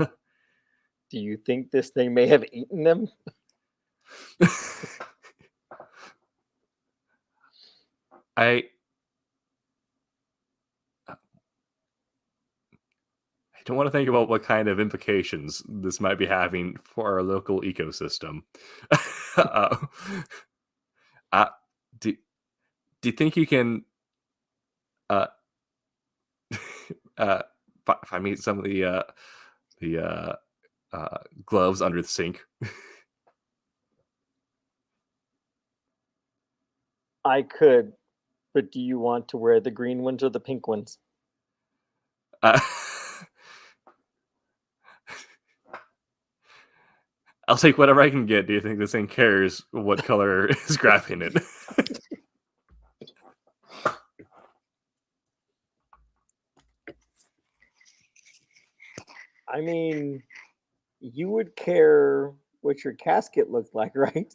Do you think this thing may have eaten them? I I don't want to think about what kind of implications this might be having for our local ecosystem. uh, uh, do, do you think you can uh, find me some of the gloves under the sink? I could, but do you want to wear the green ones or the pink ones? Uh, I'll take whatever I can get. Do you think this thing cares what color is grabbing it? I mean, you would care what your casket looked like, right?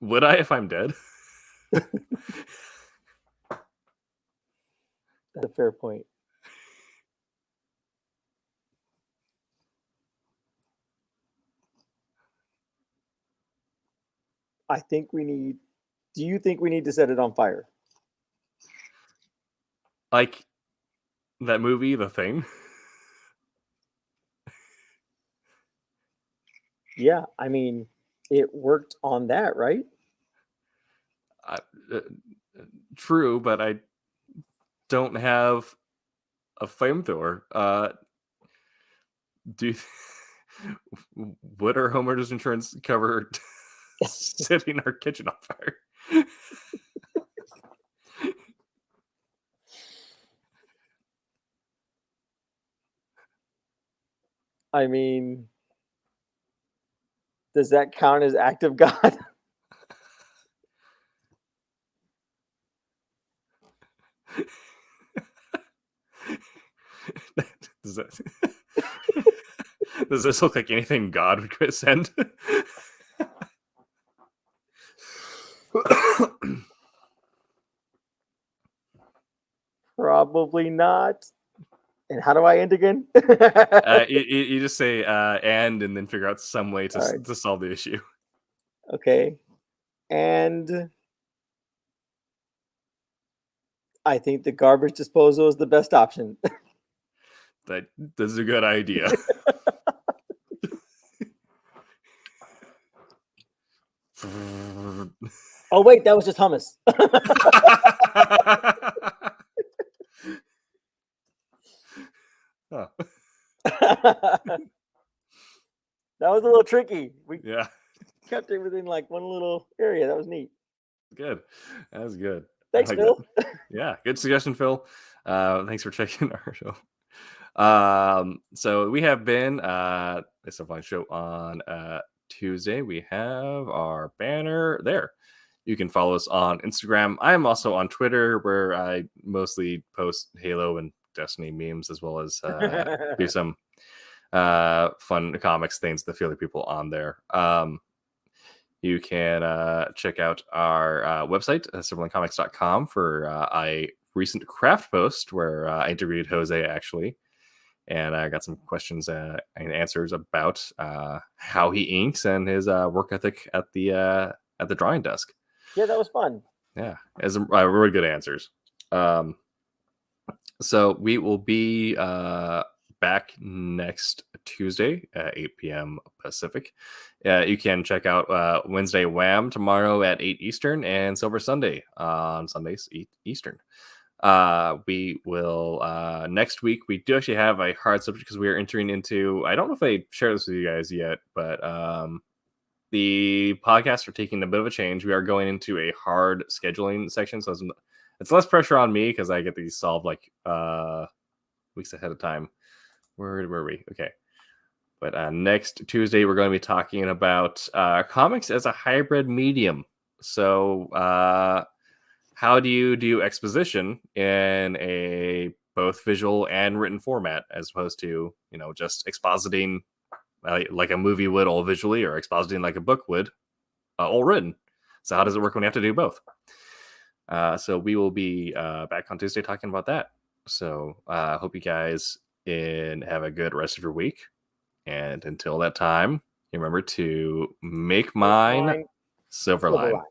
Would I if I'm dead? That's a fair point. I think we need. Do you think we need to set it on fire? Like that movie, The Thing? Yeah, I mean, it worked on that, right? Uh, uh, True, but I don't have a flamethrower. Do you would our homeowners insurance cover setting our kitchen on fire? I mean, does that count as act of God? Does, that, does this look like anything God would send? Probably not. And how do I end again? You just say and then figure out some way All right. to solve the issue. Okay. And I think the garbage disposal is the best option. That's a good idea. Oh wait, that was just hummus. Oh. That was a little tricky. We Yeah, kept it within like one little area. That was neat. good. That was good. Thanks, I like Phil. that. Yeah, good suggestion, Phil. Thanks for checking our show. So we have been a Silverline show on Tuesday. We have our banner there. You can follow us on Instagram. I am also on Twitter, where I mostly post Halo and Destiny memes, as well as do some fun comics things to feel the people on there. You can check out our website, silverlinecomics.com, for a recent craft post where I interviewed Jose, actually. And I got some questions and answers about how he inks and his work ethic at the drawing desk. Yeah, that was fun. Yeah, as really good answers. So we will be back next Tuesday at 8 p.m. Pacific. You can check out Wednesday Wham tomorrow at 8 Eastern and Silver Sunday on Sundays 8 Eastern. We will next week. We do actually have a hard subject because we are entering into. I don't know if I shared this with you guys yet, but the podcasts are taking a bit of a change. We are going into a hard scheduling section, so it's less pressure on me because I get these solved like weeks ahead of time. Where were we? Okay. But next Tuesday, we're going to be talking about comics as a hybrid medium. So how do you do exposition in a both visual and written format, as opposed to, just expositing like a movie would all visually, or expositing like a book would all written? So how does it work when you have to do both? So we will be back on Tuesday talking about that. So I hope you guys have a good rest of your week. And until that time, remember to make mine Silverline.